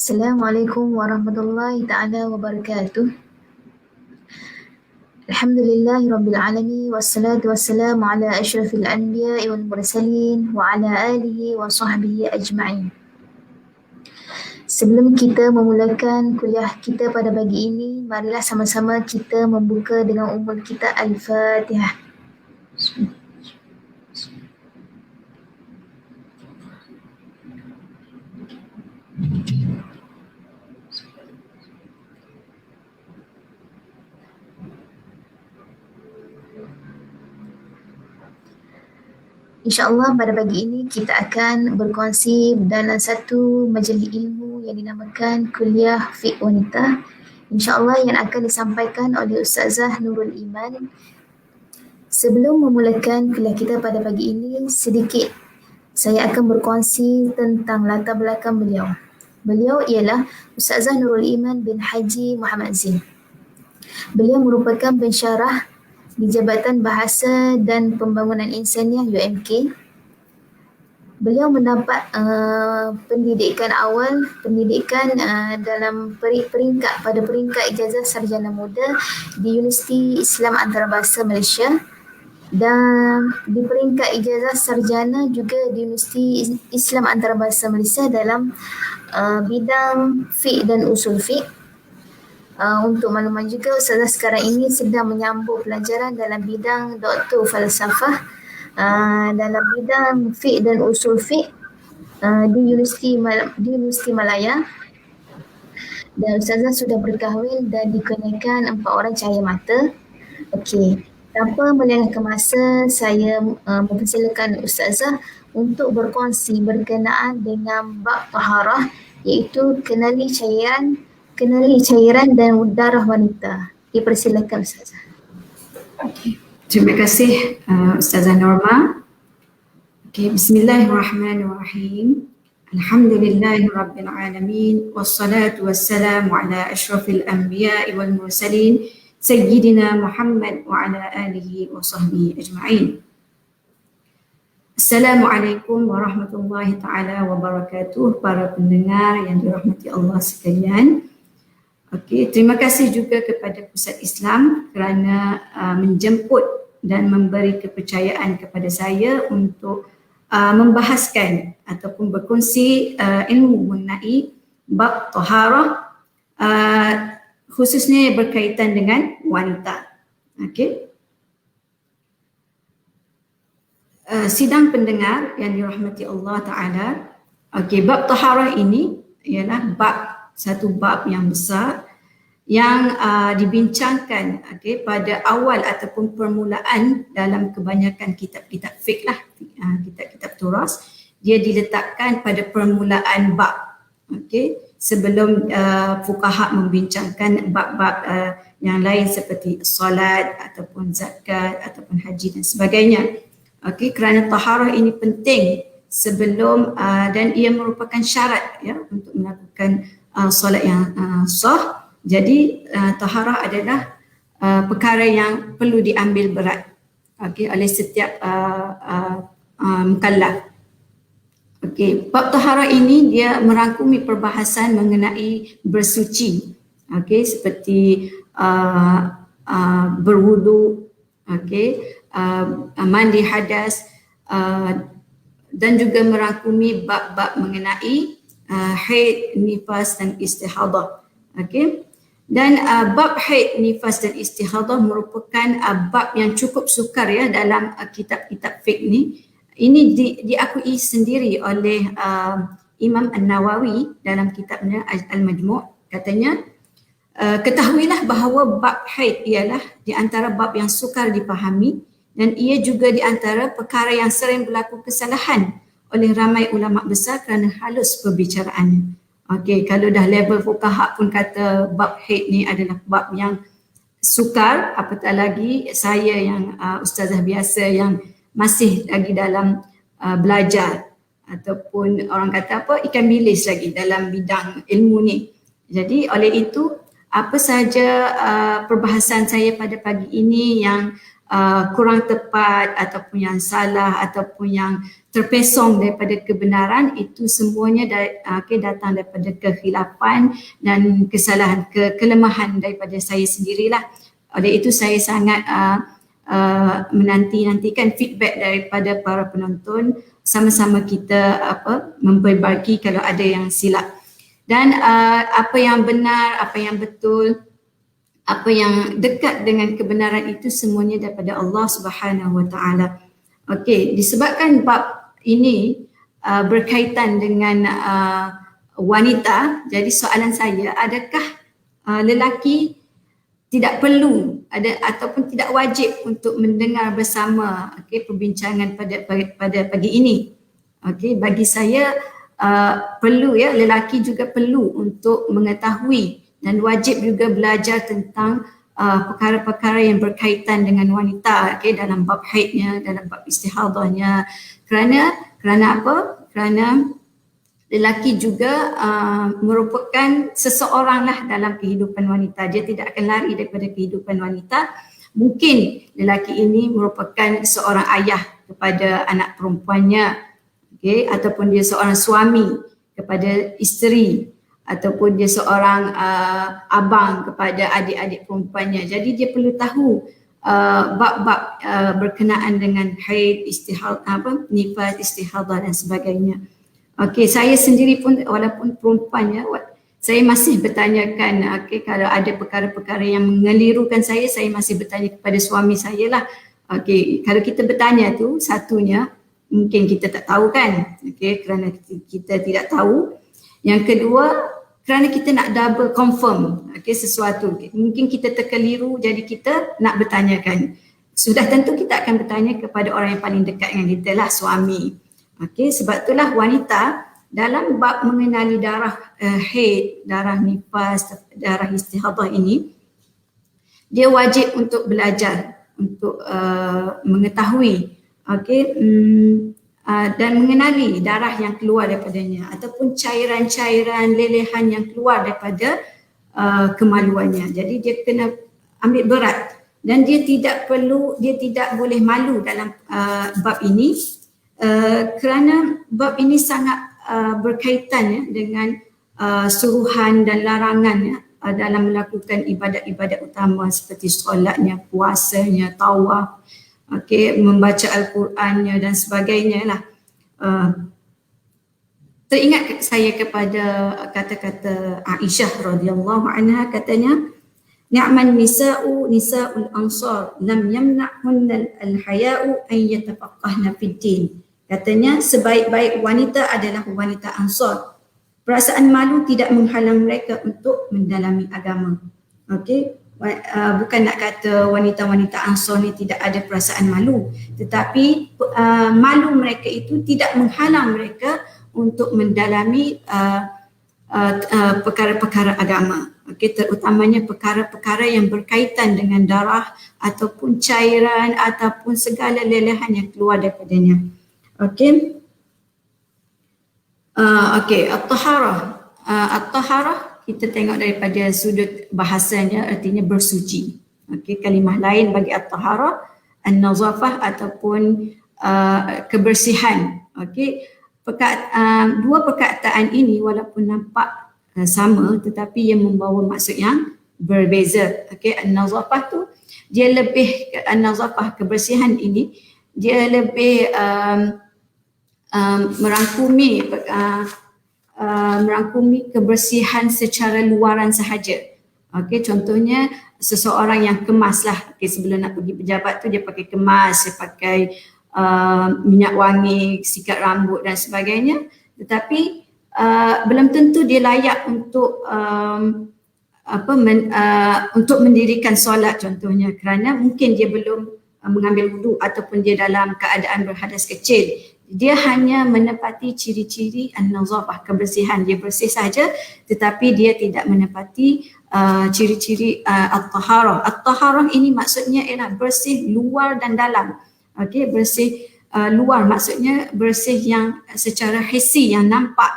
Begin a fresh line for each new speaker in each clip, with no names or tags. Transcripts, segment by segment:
Assalamualaikum warahmatullahi ta'ala wabarakatuh. Alhamdulillahi rabbil alamin wassalatu wassalamu ala asyrafil anbiya'i wal mursalin wa ala alihi wa sahbihi ajma'in. Sebelum kita memulakan kuliah kita pada pagi ini, marilah sama-sama kita membuka dengan ummul kita Al-Fatihah. InsyaAllah pada pagi ini kita akan berkongsi dalam satu majlis ilmu yang dinamakan Kuliah Fiqh Wanita. InsyaAllah yang akan disampaikan oleh Ustazah Nurul Iman. Sebelum memulakan kuliah kita pada pagi ini, sedikit saya akan berkongsi tentang latar belakang beliau. Beliau ialah Ustazah Nurul Iman bin Haji Muhammad Zin. Beliau merupakan pensyarah di Jabatan Bahasa dan Pembangunan Insaniah UMK. Beliau mendapat pendidikan awal, dalam peringkat pada peringkat ijazah sarjana muda di Universiti Islam Antarabangsa Malaysia dan di peringkat ijazah sarjana juga di Universiti Islam Antarabangsa Malaysia dalam bidang fiqh dan usul fiqh. Untuk makluman juga, Ustazah sekarang ini sedang menyambung pelajaran dalam bidang Doktor Falsafah dalam bidang fiqh dan usul fiqh di Universiti Malaya. Dan Ustazah sudah berkahwin dan dikurniakan 4 orang cahaya mata. Okey, tanpa melengahkan masa, saya mempersilakan Ustazah untuk berkongsi berkenaan dengan bab taharah, iaitu kenali cairan dan darah wanita. Dipersilakan Ustazah.
Okay. Terima kasih Ustazah Norma. Okay, bismillahirrahmanirrahim. Alhamdulillahirabbil alamin wassalatu wassalamu ala asyrafil anbiya'i wal mursalin sayyidina Muhammad wa ala alihi wa sahbihi ajma'in. Assalamualaikum warahmatullahi taala wabarakatuh, para pendengar yang dirahmati Allah sekalian. Okey, terima kasih juga kepada Pusat Islam kerana menjemput dan memberi kepercayaan kepada saya untuk membahaskan ataupun berkongsi ilmu mengenai bab taharah, khususnya berkaitan dengan wanita. Okey. Sidang pendengar yang dirahmati Allah Ta'ala, okey, bab taharah ini ialah satu bab yang besar yang dibincangkan pada awal ataupun permulaan dalam kebanyakan kitab-kitab fiqh lah, kitab-kitab turas. Dia diletakkan pada permulaan bab, sebelum fuqaha membincangkan bab-bab yang lain seperti solat ataupun zakat ataupun haji dan sebagainya. Kerana taharah ini penting sebelum dan ia merupakan syarat untuk melakukan solat yang sah. Jadi taharah adalah perkara yang perlu diambil berat oleh setiap mukallaf. Bab taharah ini dia merangkumi perbahasan mengenai bersuci, seperti berwudu, mandi hadas, dan juga merangkumi bab-bab mengenai haid, nifas dan istihadah. Dan bab haid, nifas dan istihadah merupakan bab yang cukup sukar dalam kitab-kitab fiqh ni. Ini diakui sendiri oleh Imam An-Nawawi dalam kitabnya Al-Majmu'. Katanya, ketahuilah bahawa bab haid ialah di antara bab yang sukar dipahami dan ia juga di antara perkara yang sering berlaku kesalahan oleh ramai ulama besar kerana halus perbicaraannya. Kalau dah level fuqaha pun kata bab haid ni adalah bab yang sukar, apatah lagi saya yang ustazah biasa yang masih lagi dalam belajar ataupun orang kata ikan bilis lagi dalam bidang ilmu ni. Jadi oleh itu apa sahaja perbahasan saya pada pagi ini yang kurang tepat ataupun yang salah ataupun yang terpesong daripada kebenaran, itu semuanya datang daripada kekhilafan dan kesalahan, kelemahan daripada saya sendirilah. Oleh itu saya sangat menanti-nantikan feedback daripada para penonton, sama-sama kita memperbaiki kalau ada yang silap. Dan apa yang benar, apa yang betul, apa yang dekat dengan kebenaran itu semuanya daripada Allah Subhanahu Wa Taala. Okey, disebabkan bab ini berkaitan dengan wanita, jadi soalan saya, adakah lelaki tidak perlu ataupun tidak wajib untuk mendengar bersama perbincangan pada pagi ini? Okey, bagi saya perlu, ya, lelaki juga perlu untuk mengetahui dan wajib juga belajar tentang perkara-perkara yang berkaitan dengan wanita, dalam bab haidnya, dalam bab istihadahnya. Kerana apa? Kerana lelaki juga merupakan seseorang lah dalam kehidupan wanita. Dia tidak akan lari daripada kehidupan wanita. Mungkin lelaki ini merupakan seorang ayah kepada anak perempuannya, ataupun dia seorang suami kepada isteri, ataupun dia seorang abang kepada adik-adik perempuannya. Jadi dia perlu tahu bab-bab berkenaan dengan haid, nifas, istihadah dan sebagainya. Okey, saya sendiri pun walaupun perempuannya, saya masih bertanyakan, kalau ada perkara-perkara yang mengelirukan saya masih bertanya kepada suami saya lah. Okey, kalau kita bertanya tu, satunya mungkin kita tak tahu kan, kerana kita tidak tahu. Yang kedua, kerana kita nak double confirm sesuatu. Mungkin kita terkeliru, jadi kita nak bertanyakan. Sudah tentu kita akan bertanya kepada orang yang paling dekat dengan kita lah, suami. Sebab itulah wanita dalam bab mengenali darah haid, darah nifas, darah istihadah ini, dia wajib untuk belajar, untuk mengetahui dan mengenali darah yang keluar daripadanya ataupun cairan-cairan lelehan yang keluar daripada kemaluannya. Jadi dia kena ambil berat dan dia tidak boleh malu dalam bab ini. Kerana bab ini sangat berkaitan dengan suruhan dan larangan dalam melakukan ibadat-ibadat utama seperti solatnya, puasanya, tawaf, membaca Al-Qurannya dan sebagainya lah. Teringat saya kepada kata-kata Aisyah radhiyallahu anha, katanya, ni'man nisa'ul ansar lam yamna'hunna al-haya'u an yatafaqqahna fid din. Katanya sebaik-baik wanita adalah wanita Ansar. Perasaan malu tidak menghalang mereka untuk mendalami agama. Bukan nak kata wanita-wanita Ansar ni tidak ada perasaan malu, tetapi malu mereka itu tidak menghalang mereka untuk mendalami perkara-perkara agama. Terutamanya perkara-perkara yang berkaitan dengan darah ataupun cairan ataupun segala lelehan yang keluar daripadanya. At-taharah kita tengok daripada sudut bahasanya, artinya bersuci. Kalimah lain bagi at-taharah, an-nazafah ataupun kebersihan. Dua perkataan ini walaupun nampak sama tetapi ia membawa maksud yang berbeza. An-nazafah tu dia lebih, an-nazafah kebersihan ini dia lebih merangkumi kebersihan secara luaran sahaja. Contohnya seseorang yang kemas lah, sebelum nak pergi pejabat tu dia pakai kemas, dia pakai minyak wangi, sikat rambut dan sebagainya, tetapi belum tentu dia layak untuk untuk mendirikan solat contohnya, kerana mungkin dia belum mengambil wudu ataupun dia dalam keadaan berhadas kecil. Dia hanya menepati ciri-ciri an-nazafah, kebersihan, dia bersih saja tetapi dia tidak menepati ciri-ciri at-taharah. At-taharah ini maksudnya ialah bersih luar dan dalam. Bersih luar maksudnya bersih yang secara hissi, yang nampak.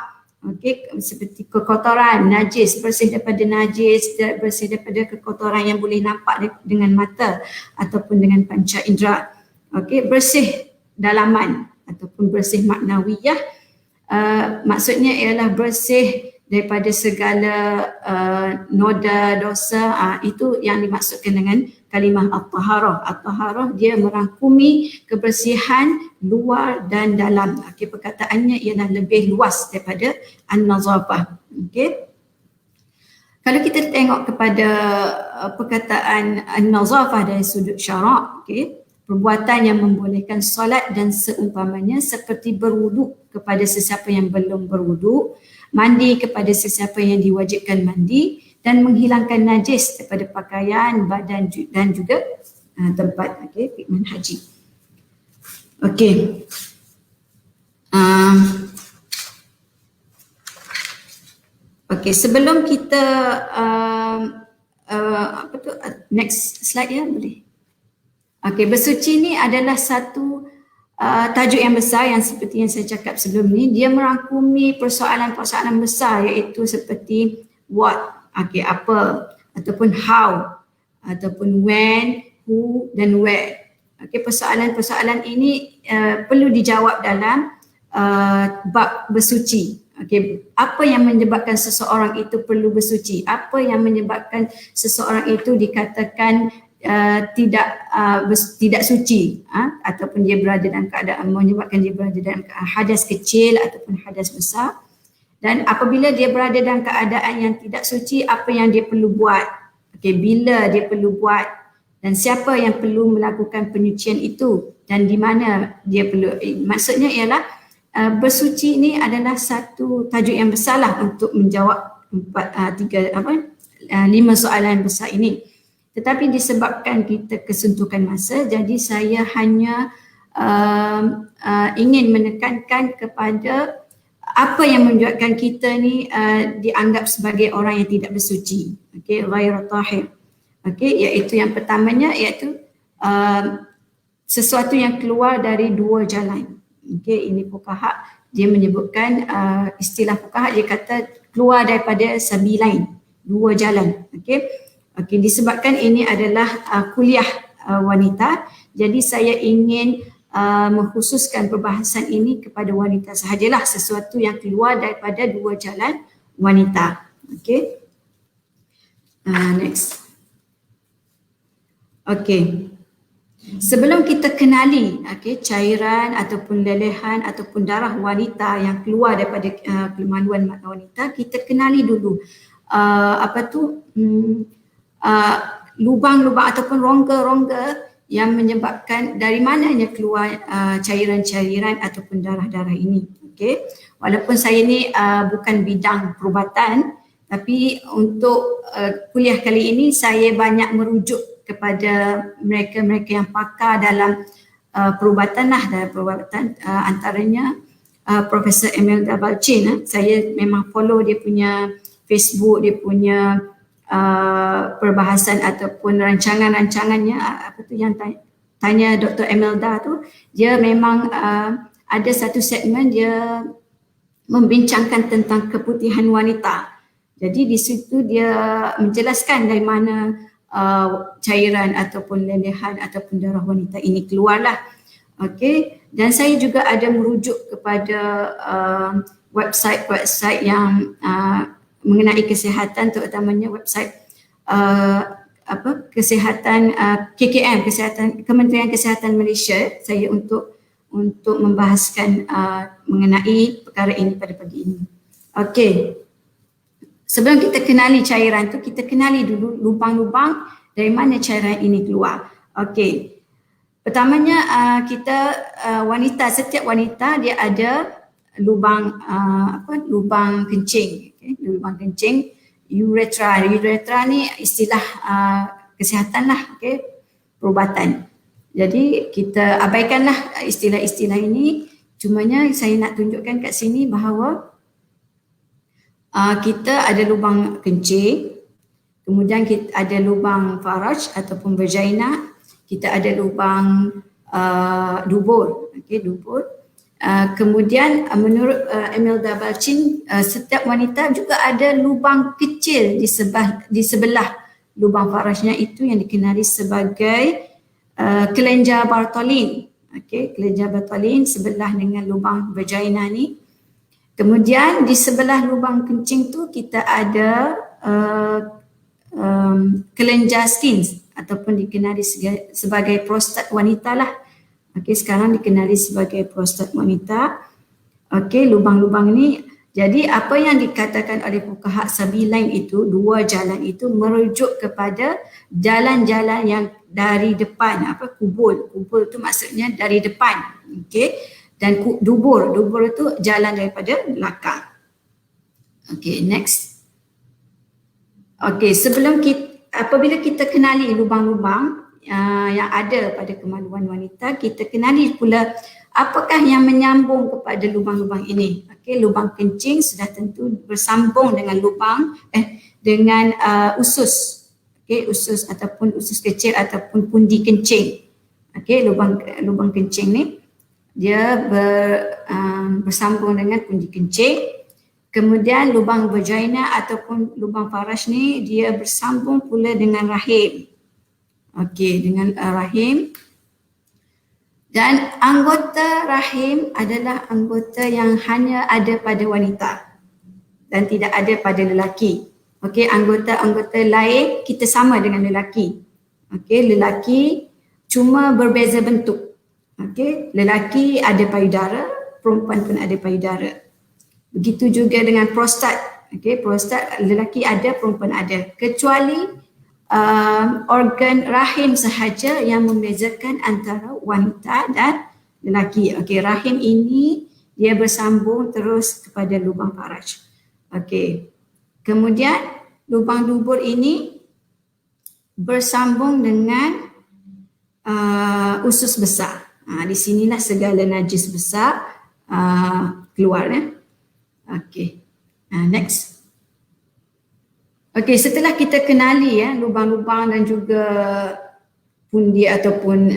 Okey, seperti kekotoran, najis, bersih daripada najis, bersih daripada kekotoran yang boleh nampak dengan mata ataupun dengan panca indera. Okey, bersih dalaman ataupun bersih maknawiyah, maksudnya ialah bersih daripada segala noda dosa. Itu yang dimaksudkan dengan kalimah at-taharah. At-taharah dia merangkumi kebersihan luar dan dalam. Okey, perkataannya ialah lebih luas daripada an-nazafah. Okey. Kalau kita tengok kepada perkataan an-nazafah dari sudut syarak, okey, perbuatan yang membolehkan solat dan seumpamanya seperti berwuduk kepada sesiapa yang belum berwuduk, mandi kepada sesiapa yang diwajibkan mandi, dan menghilangkan najis daripada pakaian, badan dan juga tempat. Okey, fikman haji. Okey. Okey, sebelum kita next slide ya, boleh. Okey, bersuci ni adalah satu tajuk yang besar yang seperti yang saya cakap sebelum ni. Dia merangkumi persoalan-persoalan besar iaitu seperti what, okey, apa, ataupun how, ataupun when, who dan where. Okey, persoalan-persoalan ini perlu dijawab dalam bab bersuci. Okey, apa yang menyebabkan seseorang itu perlu bersuci? Apa yang menyebabkan seseorang itu dikatakan tidak suci, ataupun dia berada dalam keadaan menyebabkan dia berada dalam hadas kecil ataupun hadas besar? Dan apabila dia berada dalam keadaan yang tidak suci, apa yang dia perlu buat? Okey, bila dia perlu buat dan siapa yang perlu melakukan penyucian itu dan di mana dia perlu? Maksudnya ialah bersuci ini adalah satu tajuk yang besarlah untuk menjawab 5 soalan besar ini. Tetapi disebabkan kita kesuntukan masa, jadi saya hanya ingin menekankan kepada apa yang menyebabkan kita ni dianggap sebagai orang yang tidak bersuci. Okey, ghairu tahir. Okey, iaitu yang pertamanya iaitu sesuatu yang keluar dari dua jalan. Okey, ini fuqaha dia menyebutkan istilah fuqaha, dia kata keluar daripada sabilain, dua jalan. Okey. Okey, disebabkan ini adalah kuliah wanita, jadi saya ingin mengkhususkan perbahasan ini kepada wanita sahajalah, sesuatu yang keluar daripada dua jalan wanita. Okey. Next. Okey. Sebelum kita kenali cairan ataupun lelehan ataupun darah wanita yang keluar daripada kemaluan wanita, kita kenali dulu lubang-lubang ataupun rongga-rongga yang menyebabkan dari mananya keluar cairan-cairan ataupun darah-darah ini. Okey, walaupun saya ni bukan bidang perubatan, tapi untuk kuliah kali ini saya banyak merujuk kepada mereka-mereka yang pakar dalam perubatan dalam perubatan, antaranya Profesor Imelda Balchin. Saya memang follow dia punya Facebook, dia punya perbahasan ataupun rancangan-rancangannya. Apa tu yang tanya Dr. Imelda tu, dia memang ada satu segmen dia membincangkan tentang keputihan wanita. Jadi di situ dia menjelaskan dari mana cairan ataupun lelehan ataupun darah wanita ini keluarlah. Okey, dan saya juga ada merujuk kepada website-website yang mengenai kesihatan, terutamanya website kesihatan KKM, Kementerian Kesihatan Malaysia, saya untuk membahaskan mengenai perkara ini pada pagi ini. Okey. Sebelum kita kenali cairan tu, kita kenali dulu lubang-lubang dari mana cairan ini keluar. Okey. Pertamanya setiap wanita dia ada lubang lubang kencing, lubang kencing, uretra. Uretra ni istilah kesihatan lah, perubatan. Jadi kita abaikanlah istilah-istilah ini. Cumanya saya nak tunjukkan kat sini bahawa kita ada lubang kencing, kemudian kita ada lubang faraj ataupun vagina, kita ada lubang dubur, dubur. Kemudian menurut Imelda Balchin, setiap wanita juga ada lubang kecil di sebelah lubang farajnya itu yang dikenali sebagai kelenjar Bartholin. Okey, kelenjar Bartholin sebelah dengan lubang vagina ni. Kemudian di sebelah lubang kencing tu kita ada kelenjar Stins ataupun dikenali sebagai prostat wanita lah. Okey, sekarang dikenali sebagai prostat wanita. Okey, lubang-lubang ni. Jadi apa yang dikatakan oleh fuqaha sabilain itu, dua jalan itu merujuk kepada jalan-jalan yang dari depan, kubul. Kubul itu maksudnya dari depan. Okey. Dan dubur itu jalan daripada belakang. Okey, next. Okey, apabila kita kenali lubang-lubang yang ada pada kemaluan wanita, kita kenali pula apakah yang menyambung kepada lubang-lubang ini. Okey, lubang kencing sudah tentu bersambung dengan dengan usus. Okey, usus ataupun usus kecil ataupun pundi kencing. Okey, lubang kencing ni dia bersambung dengan pundi kencing. Kemudian lubang vagina ataupun lubang faraj ni dia bersambung pula dengan rahim. Okey, dengan rahim. Dan anggota rahim adalah anggota yang hanya ada pada wanita dan tidak ada pada lelaki. Okey, anggota-anggota lain kita sama dengan lelaki. Okey, lelaki cuma berbeza bentuk. Okey, lelaki ada payudara, perempuan pun ada payudara. Begitu juga dengan prostat. Okey, prostat lelaki ada, perempuan ada. Kecuali organ rahim sahaja yang membezakan antara wanita dan lelaki. Okey, rahim ini dia bersambung terus kepada lubang faraj. Okey. Kemudian lubang dubur ini bersambung dengan usus besar. Di sinilah segala najis besar keluar. Okey. Next. Okey, setelah kita kenali lubang-lubang dan juga pundi ataupun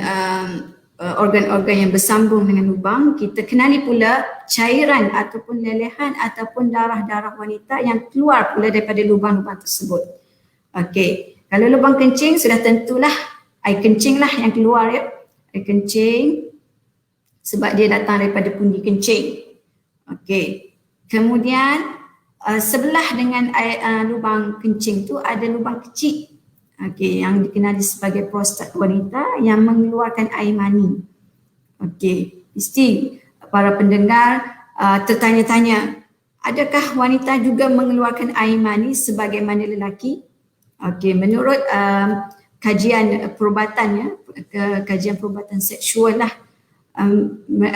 organ-organ yang bersambung dengan lubang, kita kenali pula cairan ataupun lelehan ataupun darah-darah wanita yang keluar pula daripada lubang-lubang tersebut. Okey, kalau lubang kencing sudah tentulah air kencing lah yang keluar air kencing sebab dia datang daripada pundi kencing. Okey. Kemudian sebelah dengan lubang kencing tu ada lubang kecil. Okey, yang dikenali sebagai prostat wanita yang mengeluarkan air mani. Okey, mesti para pendengar tertanya-tanya, adakah wanita juga mengeluarkan air mani sebagaimana lelaki? Okey, menurut kajian perubatan kajian perubatan seksual lah,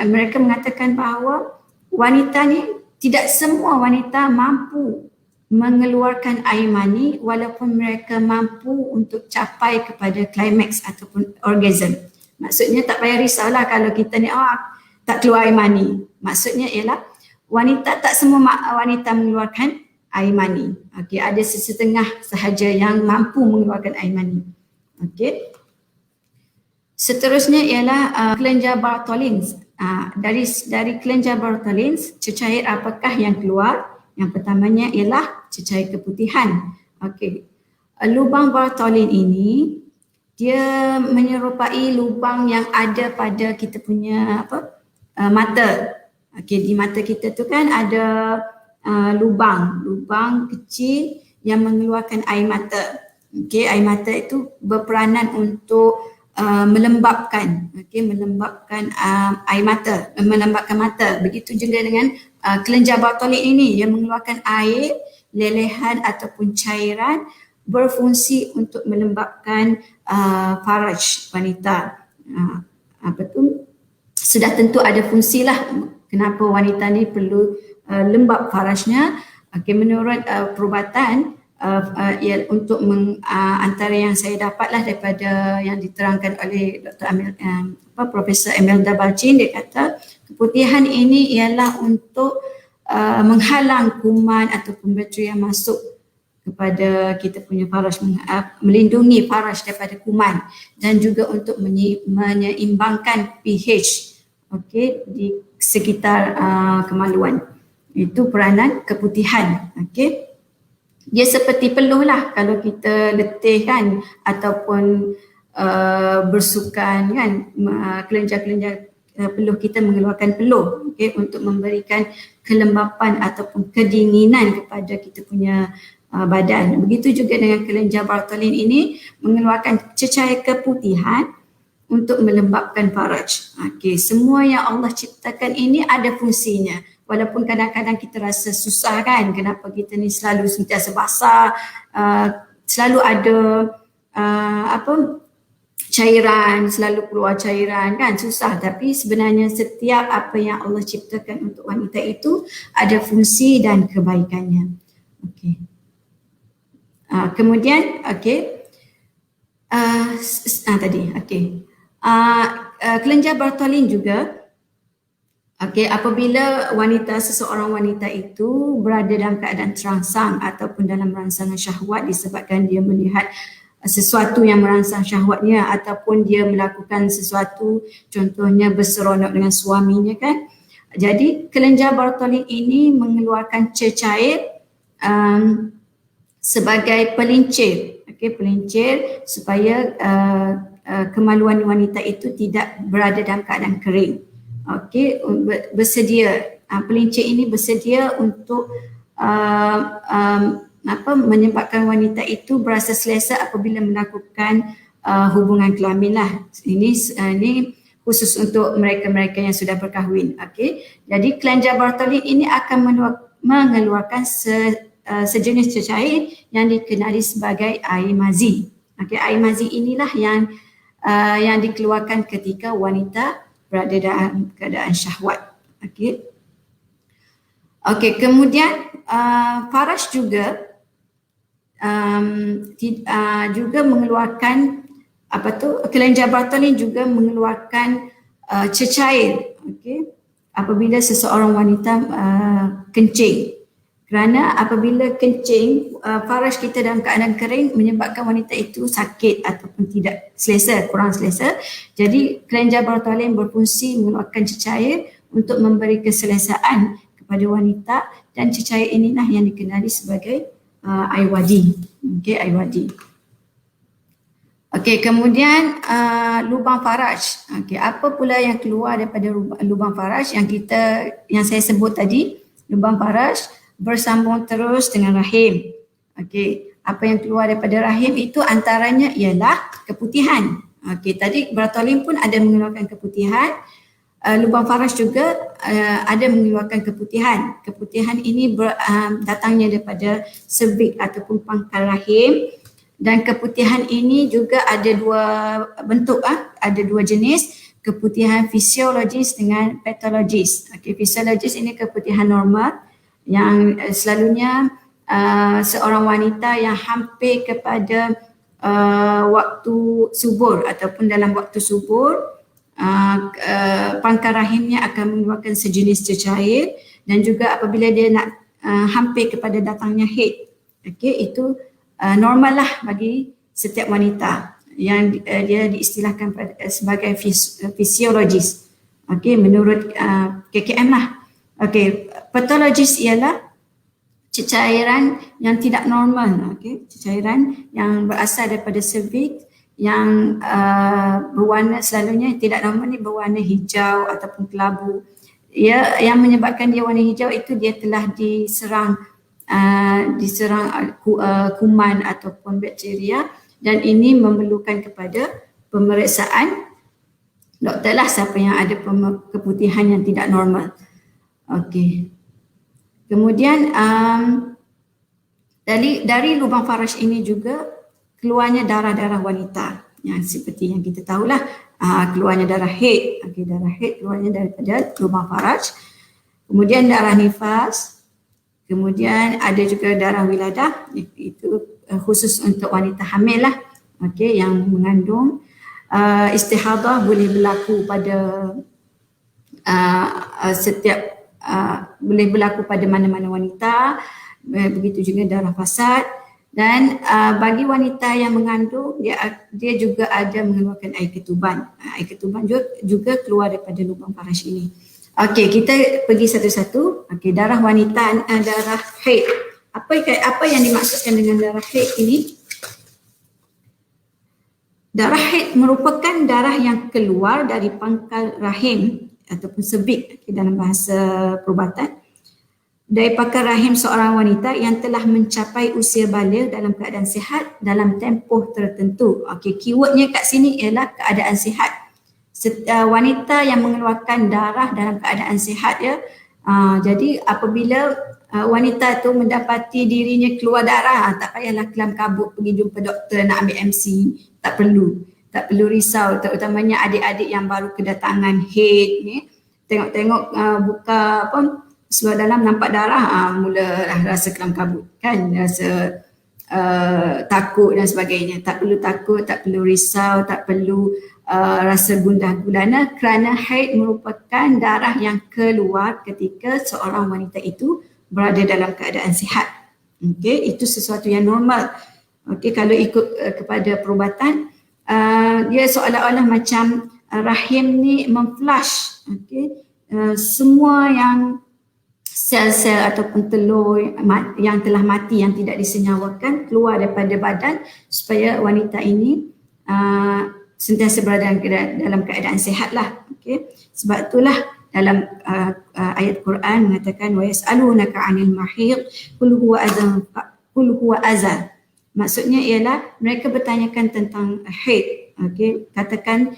mereka mengatakan bahawa wanita ni, tidak semua wanita mampu mengeluarkan air mani walaupun mereka mampu untuk capai kepada climax ataupun orgasm. Maksudnya tak payah risaulah kalau kita ni tak keluar air mani. Maksudnya ialah tak semua wanita mengeluarkan air mani. Okey, ada sesetengah sahaja yang mampu mengeluarkan air mani. Okey. Seterusnya ialah kelenjar Bartholin. Dari kelenjar Bartholin, cecair apakah yang keluar? Yang pertamanya ialah cecair keputihan. Okey. Lubang Bartholin ini dia menyerupai lubang yang ada pada kita punya mata. Okey, di mata kita tu kan ada lubang kecil yang mengeluarkan air mata. Okey, air mata itu berperanan untuk melembabkan air mata, melembabkan mata. Begitu juga dengan kelenjar Bartholin ini yang mengeluarkan air, lelehan ataupun cairan, berfungsi untuk melembabkan faraj wanita. Sudah tentu ada fungsilah kenapa wanita ni perlu lembab farajnya. Okey, menurut perubatan untuk antara yang saya dapatlah daripada yang diterangkan oleh Dr. Profesor Imelda Balchin, dia kata keputihan ini ialah untuk menghalang kuman ataupun bakteri yang masuk kepada kita punya faraj, melindungi faraj daripada kuman dan juga untuk menyeimbangkan pH. okey, di sekitar kemaluan. Itu peranan keputihan. Okey. Dia seperti peluh lah kalau kita letih kan ataupun bersukan kan, kelenjar-kelenjar peluh kita mengeluarkan peluh, okey, untuk memberikan kelembapan ataupun kedinginan kepada kita punya badan. Begitu juga dengan kelenjar Bartholin ini mengeluarkan cecair keputihan untuk melembapkan faraj. Okey, semua yang Allah ciptakan ini ada fungsinya. Walaupun kadang-kadang kita rasa susah kan, kenapa kita ni selalu sentiasa basah, selalu ada cairan, selalu keluar cairan kan, susah. Tapi sebenarnya setiap apa yang Allah ciptakan untuk wanita itu ada fungsi dan kebaikannya. Okey. Kemudian, kelenjar Bartholin juga, apabila seseorang wanita itu berada dalam keadaan terangsang ataupun dalam rangsangan syahwat disebabkan dia melihat sesuatu yang merangsang syahwatnya ataupun dia melakukan sesuatu, contohnya berseronok dengan suaminya kan. Jadi kelenjar Bartholin ini mengeluarkan cecair sebagai pelincir, pelincir supaya kemaluan wanita itu tidak berada dalam keadaan kering. Bersedia, pelincir ini bersedia untuk menyebabkan wanita itu berasa selesa apabila melakukan hubungan kelamin lah. Ini khusus untuk mereka-mereka yang sudah berkahwin. Jadi kelenjar Bartholin ini akan mengeluarkan sejenis cecair yang dikenali sebagai air mazi. Air mazi inilah yang dikeluarkan ketika wanita berada dalam keadaan syahwat. Kemudian faraj juga juga mengeluarkan kelenjar Bartholin juga mengeluarkan cecair apabila seseorang wanita kencing. Kerana apabila kencing, faraj kita dalam keadaan kering menyebabkan wanita itu sakit ataupun tidak selesa, kurang selesa. Jadi kelenjar Bartholin berfungsi mengeluarkan cecair untuk memberi keselesaan kepada wanita dan cecair inilah yang dikenali sebagai air wadi. Air wadi. Kemudian lubang faraj. Apa pula yang keluar daripada lubang faraj yang saya sebut tadi? Lubang faraj bersambung terus dengan rahim. Apa yang keluar daripada rahim itu antaranya ialah keputihan. Tadi Bartholin pun ada mengeluarkan keputihan. Lubang faraj juga ada mengeluarkan keputihan. Keputihan ini datangnya daripada cervix ataupun pangkal rahim. Dan keputihan ini juga ada dua bentuk, ada dua jenis. Keputihan fisiologis dengan patologis. Fisiologis ini keputihan normal yang selalunya seorang wanita yang hampir kepada waktu subur ataupun dalam waktu subur, pangkal rahimnya akan mengeluarkan sejenis cecair dan juga apabila dia nak hampir kepada datangnya haid, itu normal lah bagi setiap wanita yang dia diistilahkan sebagai fisiologis, menurut KKM lah. Patologis ialah cecairan yang tidak normal, cecairan yang berasal daripada cervix yang berwarna, selalunya tidak normal ni berwarna hijau ataupun kelabu. Yang menyebabkan dia warna hijau itu dia telah diserang kuman ataupun bakteria dan ini memerlukan kepada pemeriksaan doktor lah siapa yang ada keputihan yang tidak normal. Kemudian dari lubang faraj ini juga keluarnya darah-darah wanita yang seperti yang kita tahulah, keluarnya darah haid. Darah haid keluarnya daripada lubang faraj. Kemudian darah nifas. Kemudian ada juga darah wiladah, itu khusus untuk wanita hamil lah, yang mengandung. Istihadah boleh berlaku pada boleh berlaku pada mana-mana wanita. Begitu juga darah fasad Dan bagi wanita yang mengandung, dia juga ada mengeluarkan air ketuban. Air ketuban juga keluar daripada lubang faraj ini. Okey, kita pergi satu-satu. Okey, darah wanita, darah haid. Apa yang dimaksudkan dengan darah haid ini? Darah haid merupakan darah yang keluar dari pangkal rahim ataupun sebit dalam bahasa perubatan dari pangkal rahim seorang wanita yang telah mencapai usia baligh dalam keadaan sihat dalam tempoh tertentu. Okey, keywordnya kat sini ialah keadaan sihat. Wanita yang mengeluarkan darah dalam keadaan sihat ya. Jadi apabila wanita tu mendapati dirinya keluar darah, tak payahlah kelam kabut pergi jumpa doktor nak ambil MC. Tak perlu risau, terutamanya adik-adik yang baru kedatangan haid ni. Tengok-tengok buka seluar dalam nampak darah, mula rasa kelam kabut kan, rasa takut dan sebagainya. Tak perlu takut, tak perlu risau, tak perlu rasa gundah gulana kerana haid merupakan darah yang keluar ketika seorang wanita itu berada dalam keadaan sihat. Okey, itu sesuatu yang normal. Okey, kalau ikut kepada perubatan, dia seolah-olah macam rahim ni memflush, okey, semua yang sel-sel ataupun telur yang telah mati yang tidak disenyawakan keluar daripada badan supaya wanita ini sentiasa berada dalam keadaan sihatlah. Okey, sebab itulah dalam ayat Quran mengatakan wa yas'alunaka 'anil mahid qul huwa adhan. Maksudnya ialah mereka bertanyakan tentang haid. Okey, katakan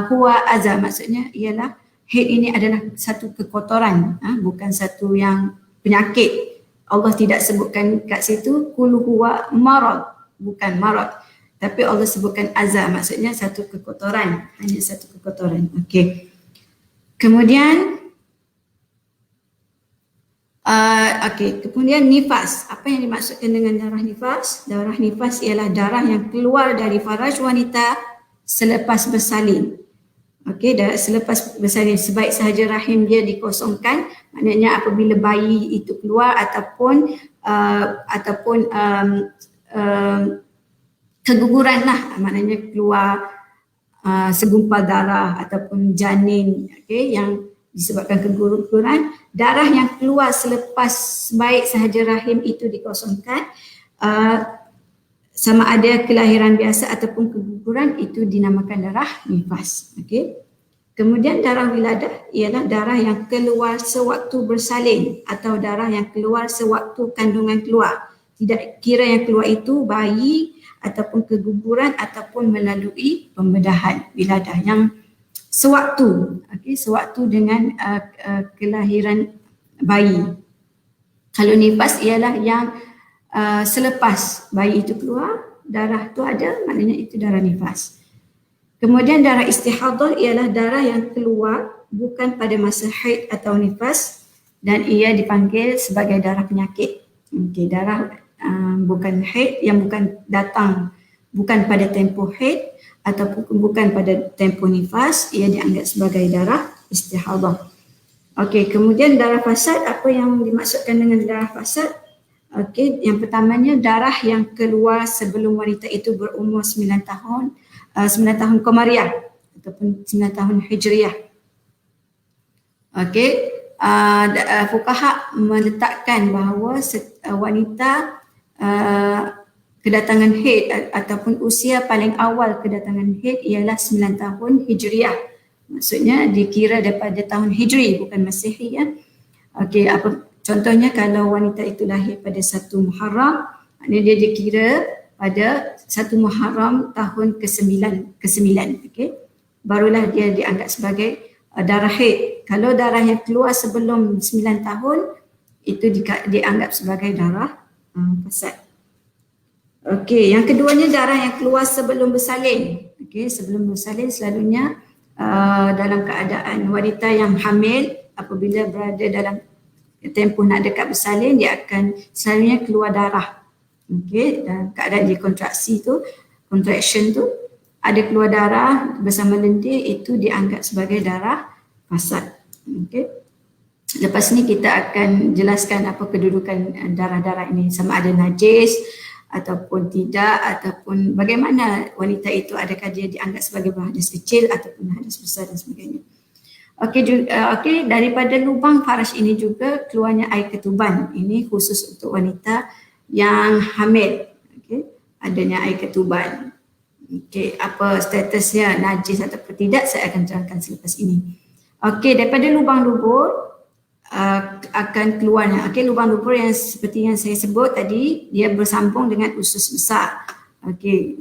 huwa adhan, maksudnya ialah haid ini adalah satu kekotoran, bukan satu yang penyakit. Allah tidak sebutkan kat situ qul huwa marad, bukan marad, tapi Allah sebutkan azab, maksudnya satu kekotoran, hanya satu kekotoran. Okey. Kemudian kemudian nifas. Apa yang dimaksudkan dengan darah nifas? Darah nifas ialah darah yang keluar dari faraj wanita selepas bersalin. Okey, selepas bersalin, sebaik sahaja rahim dia dikosongkan, maknanya apabila bayi itu keluar ataupun keguguran lah, maknanya keluar segumpal darah ataupun janin, okey, yang disebabkan keguguran, darah yang keluar selepas baik sahaja rahim itu dikosongkan, sama ada kelahiran biasa ataupun keguguran, itu dinamakan darah nifas. Okey. Kemudian darah wiladah ialah darah yang keluar sewaktu bersalin atau darah yang keluar sewaktu kandungan keluar. Tidak kira yang keluar itu bayi ataupun keguguran ataupun melalui pembedahan wiladah yang sewaktu, okey, sewaktu dengan kelahiran bayi. Kalau nifas ialah yang selepas bayi itu keluar, darah tu ada, maknanya itu darah nifas. Kemudian darah istihadah ialah darah yang keluar bukan pada masa haid atau nifas dan ia dipanggil sebagai darah penyakit. Okey, darah bukan haid yang bukan pada tempoh haid ataupun bukan pada tempoh nifas, ia dianggap sebagai darah istihadah. Okey, kemudian darah fasad, apa yang dimaksudkan dengan darah fasad? Okey, yang pertamanya darah yang keluar sebelum wanita itu berumur 9 tahun, 9 tahun Qamariah ataupun 9 tahun Hijriah. Okey, fuqaha meletakkan bahawa wanita kedatangan haid ataupun usia paling awal kedatangan haid ialah 9 tahun Hijriah. Maksudnya dikira daripada tahun Hijri, bukan Masihi ya. Okey, contohnya kalau wanita itu lahir pada 1 Muharram, maknanya dia dikira pada 1 Muharram tahun ke-9, okey. Barulah dia dianggap sebagai darah haid. Kalau darah yang keluar sebelum 9 tahun itu dianggap sebagai darah fasad. Okey, yang keduanya darah yang keluar sebelum bersalin. Okey, sebelum bersalin selalunya dalam keadaan wanita yang hamil apabila berada dalam tempoh nak dekat bersalin, dia akan selalunya keluar darah. Okey, dan keadaan dia contraction tu ada keluar darah bersama lendir, itu dianggap sebagai darah fasad. Okey. Lepas ni kita akan jelaskan apa kedudukan darah-darah ini, sama ada najis ataupun tidak, ataupun bagaimana wanita itu, adakah dia dianggap sebagai hadas kecil ataupun hadas besar dan sebagainya. Okey, daripada lubang faraj ini juga keluarnya air ketuban. Ini khusus untuk wanita yang hamil. Okey, adanya air ketuban. Okey, apa statusnya, najis ataupun tidak, saya akan terangkan selepas ini. Okey, daripada lubang dubur akan keluarnya. Okey, lubang dubur yang seperti yang saya sebut tadi, dia bersambung dengan usus besar. Okey,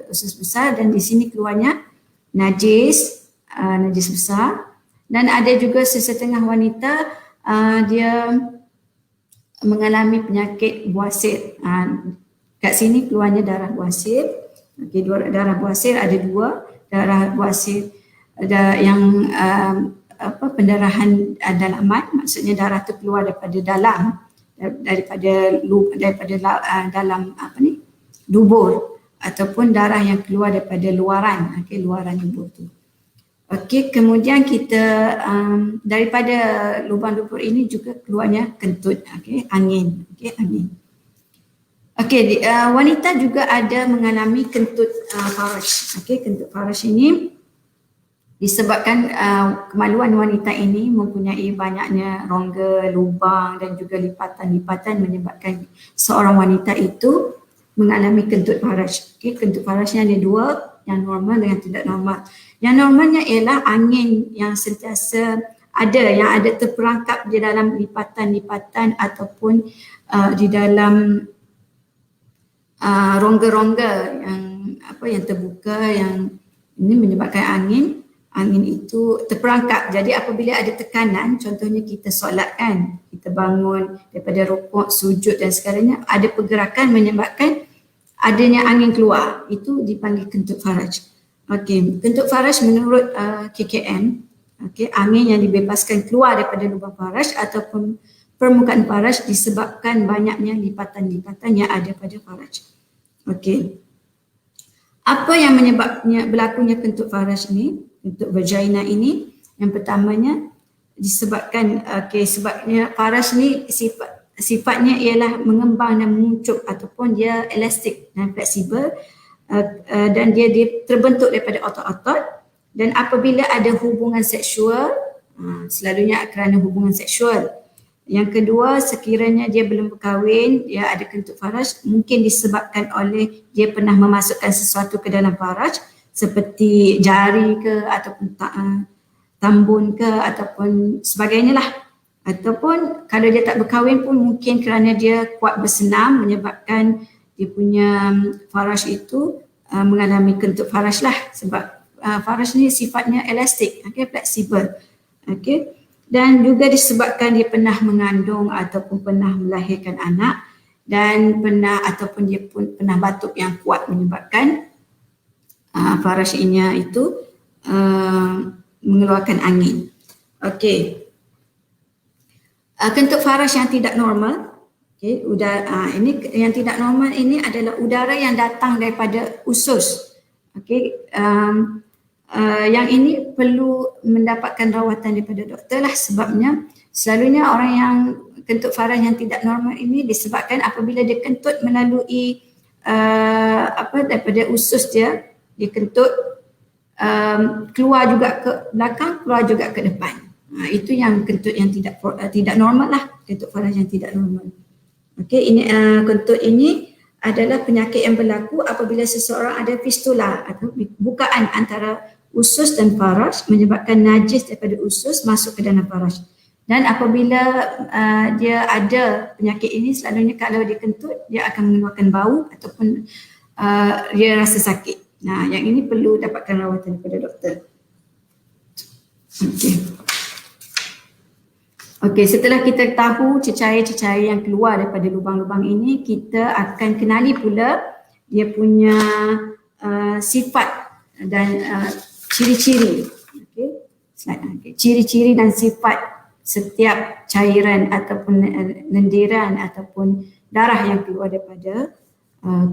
usus besar dan di sini keluarnya najis, najis besar. Dan ada juga sesetengah wanita dia mengalami penyakit buasir. Kat sini keluarnya darah buasir. Okey, darah buasir ada dua, darah buasir ada yang pendarahan dalaman, maksudnya darah tu keluar daripada dalam, daripada dalam dubur, ataupun darah yang keluar daripada luaran, luaran dubur tu. Okey, kemudian kita daripada lubang dubur ini juga keluarnya kentut, angin, angin. Okey, wanita juga ada mengalami kentut faraj. Kentut faraj ini disebabkan kemaluan wanita ini mempunyai banyaknya rongga, lubang dan juga lipatan-lipatan menyebabkan seorang wanita itu mengalami kentut faraj. Kentut farajnya ada dua, yang normal dengan tidak normal. Yang normalnya ialah angin yang sentiasa ada, yang ada terperangkap di dalam lipatan-lipatan ataupun di dalam rongga-rongga yang terbuka, yang ini menyebabkan angin itu terperangkap. Jadi apabila ada tekanan, contohnya kita solat kan, kita bangun daripada rukuk, sujud dan segalanya, ada pergerakan menyebabkan adanya angin keluar, itu dipanggil kentut faraj. Okey, kentut faraj menurut KKM, angin yang dibebaskan keluar daripada lubang faraj ataupun permukaan faraj disebabkan banyaknya lipatan-lipatan yang ada pada faraj. Okey. Apa yang menyebabnya berlakunya kentut faraj ni, kentut vagina ini? Yang pertamanya disebabkan sebabnya faraj ni sifatnya ialah mengembang dan mengucup ataupun dia elastik dan fleksibel, dan dia terbentuk daripada otot-otot, dan apabila ada hubungan seksual, selalunya kerana hubungan seksual. Yang kedua, sekiranya dia belum berkahwin, dia ada kentut faraj, mungkin disebabkan oleh dia pernah memasukkan sesuatu ke dalam faraj seperti jari ke ataupun tambun ke ataupun sebagainya lah. Ataupun kalau dia tak berkahwin pun mungkin kerana dia kuat bersenam menyebabkan dia punya faraj itu mengalami kentut faraj lah, sebab faraj ni sifatnya elastik, fleksibel. Dan juga disebabkan dia pernah mengandung ataupun pernah melahirkan anak, dan ataupun dia pun pernah batuk yang kuat menyebabkan farajnya itu mengeluarkan angin. Okey. Kentut faraj yang tidak normal, ini yang tidak normal ini adalah udara yang datang daripada usus. Yang ini perlu mendapatkan rawatan daripada doktor lah, sebabnya selalunya orang yang kentut faraj yang tidak normal ini disebabkan apabila dia kentut melalui daripada usus dia kentut keluar juga ke belakang, keluar juga ke depan. Itu yang kentut yang tidak normal lah, kentut faraj yang tidak normal. Ini kentut ini adalah penyakit yang berlaku apabila seseorang ada fistula atau bukaan antara usus dan faraj, menyebabkan najis daripada usus masuk ke dalam faraj. Dan apabila dia ada penyakit ini, selalunya kalau dia kentut, dia akan mengeluarkan bau ataupun dia rasa sakit. Nah, yang ini perlu dapatkan rawatan daripada doktor. Okey, setelah kita tahu cecair-cecair yang keluar daripada lubang-lubang ini, kita akan kenali pula dia punya sifat dan ciri-ciri. Ciri-ciri dan sifat setiap cairan ataupun lendiran ataupun darah yang keluar daripada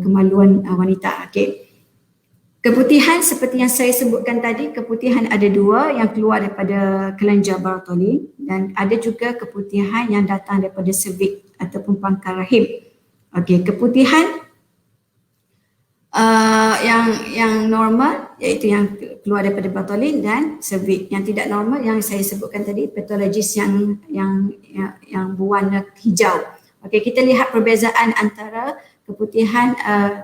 kemaluan wanita. Keputihan seperti yang saya sebutkan tadi, keputihan ada dua yang keluar daripada kelenjar Bartholin, dan ada juga keputihan yang datang daripada cervix ataupun pangkal rahim. Keputihan yang normal iaitu yang keluar daripada Bartholin dan cervix. Yang tidak normal yang saya sebutkan tadi, patologis yang berwarna hijau. Okey, kita lihat perbezaan antara keputihan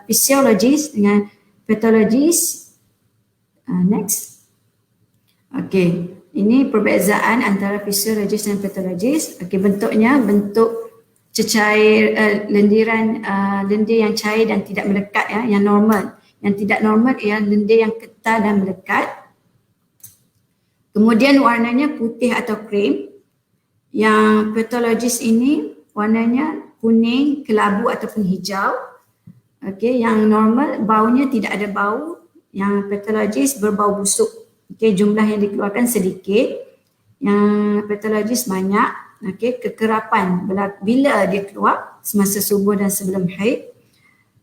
fisiologis dengan patologis. Next. Okey, ini perbezaan antara fisiologis dan patologis. Okey, bentuknya bentuk cecair lendir yang cair dan tidak melekat, ya, yang normal. Yang tidak normal ialah lendir yang ketal dan melekat. Kemudian warnanya putih atau krim. Yang patologis ini warnanya kuning, kelabu ataupun hijau. Okey, yang normal baunya tidak ada bau. Yang patologis berbau busuk. Okey, jumlah yang dikeluarkan sedikit. Yang patologis banyak. Okey, kekerapan bila dia keluar semasa subuh dan sebelum haid.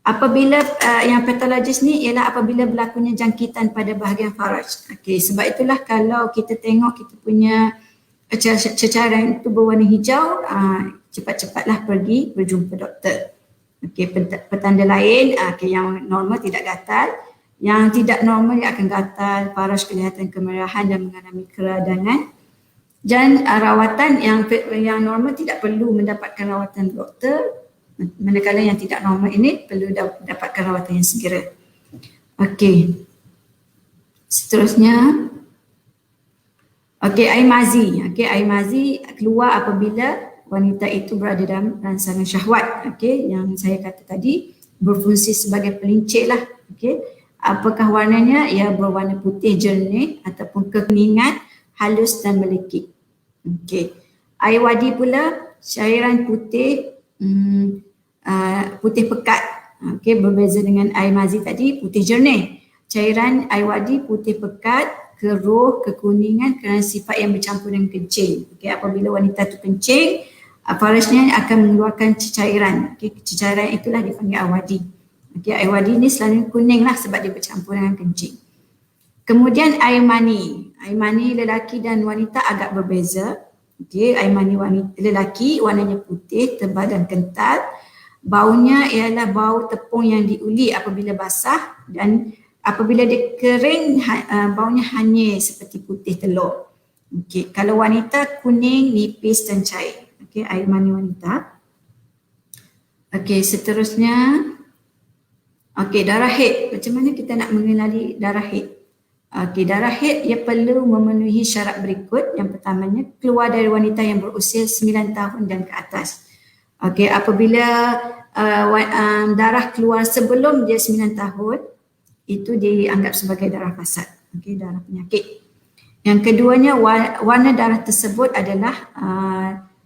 Apabila yang patologis ni ialah apabila berlakunya jangkitan pada bahagian faraj. Okey, sebab itulah kalau kita tengok kita punya cecaran itu berwarna hijau, cepat-cepatlah pergi berjumpa doktor. Okey, petanda lain, okay, yang normal tidak gatal, yang tidak normal dia akan gatal, faraj kelihatan kemerahan dan mengalami keradangan. Dan rawatan yang normal tidak perlu mendapatkan rawatan doktor, manakala yang tidak normal ini perlu dapatkan rawatan yang segera. Okey. Seterusnya, okey, air mazi. Okey, air mazi keluar apabila wanita itu berada dalam rangsangan syahwat. Okey, yang saya kata tadi berfungsi sebagai pelincik lah. Okey. Apakah warnanya? Ia berwarna putih jernih ataupun kekuningan, halus dan melekit. Okey. Air wadi pula cairan putih putih pekat. Okey, berbeza dengan air mazi tadi putih jernih. Cairan air wadi putih pekat, keruh, kekuningan kerana sifat yang bercampur dengan kencing. Okey, apabila wanita itu kencing, farajnya akan mengeluarkan cairan. Okey, cairan itulah dipanggil air wadi. Okey, air wadi ni selalu kuning lah sebab dia bercampur dengan kencing. Kemudian air mani. Air mani lelaki dan wanita agak berbeza. Okey, air mani lelaki warnanya putih, tebal dan kental. Baunya ialah bau tepung yang diuli apabila basah, dan apabila dia kering baunya hanyir seperti putih telur. Okey, kalau wanita kuning, nipis dan cair. Okey, air mani wanita. Okey, seterusnya. Okey, darah haid. Macam mana kita nak mengenali darah haid? Okey, darah haid ia perlu memenuhi syarat berikut. Yang pertamanya, keluar dari wanita yang berusia 9 tahun dan ke atas. Okey, apabila darah keluar sebelum dia 9 tahun, itu dianggap sebagai darah fasad. Okey, darah penyakit. Yang keduanya, warna darah tersebut adalah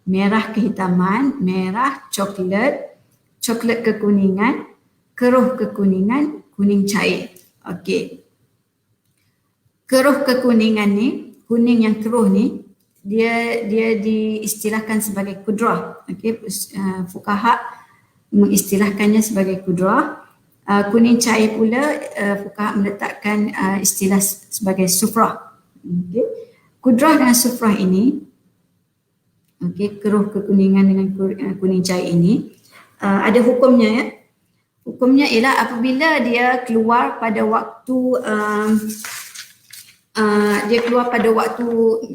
merah kehitaman, merah, coklat, coklat kekuningan, keruh kekuningan, kuning cair. Okey. Keruh kekuningan ni, kuning yang keruh ni, dia diistilahkan sebagai kudrah. Okey, fuqaha mengistilahkannya sebagai kudrah. Kuning cair pula fuqaha meletakkan istilah sebagai sufrah. Okey. Kudrah dan sufrah ini, okey, keruh kekuningan dengan kuning cair ini ada hukumnya, ya. Hukumnya ialah apabila dia keluar pada waktu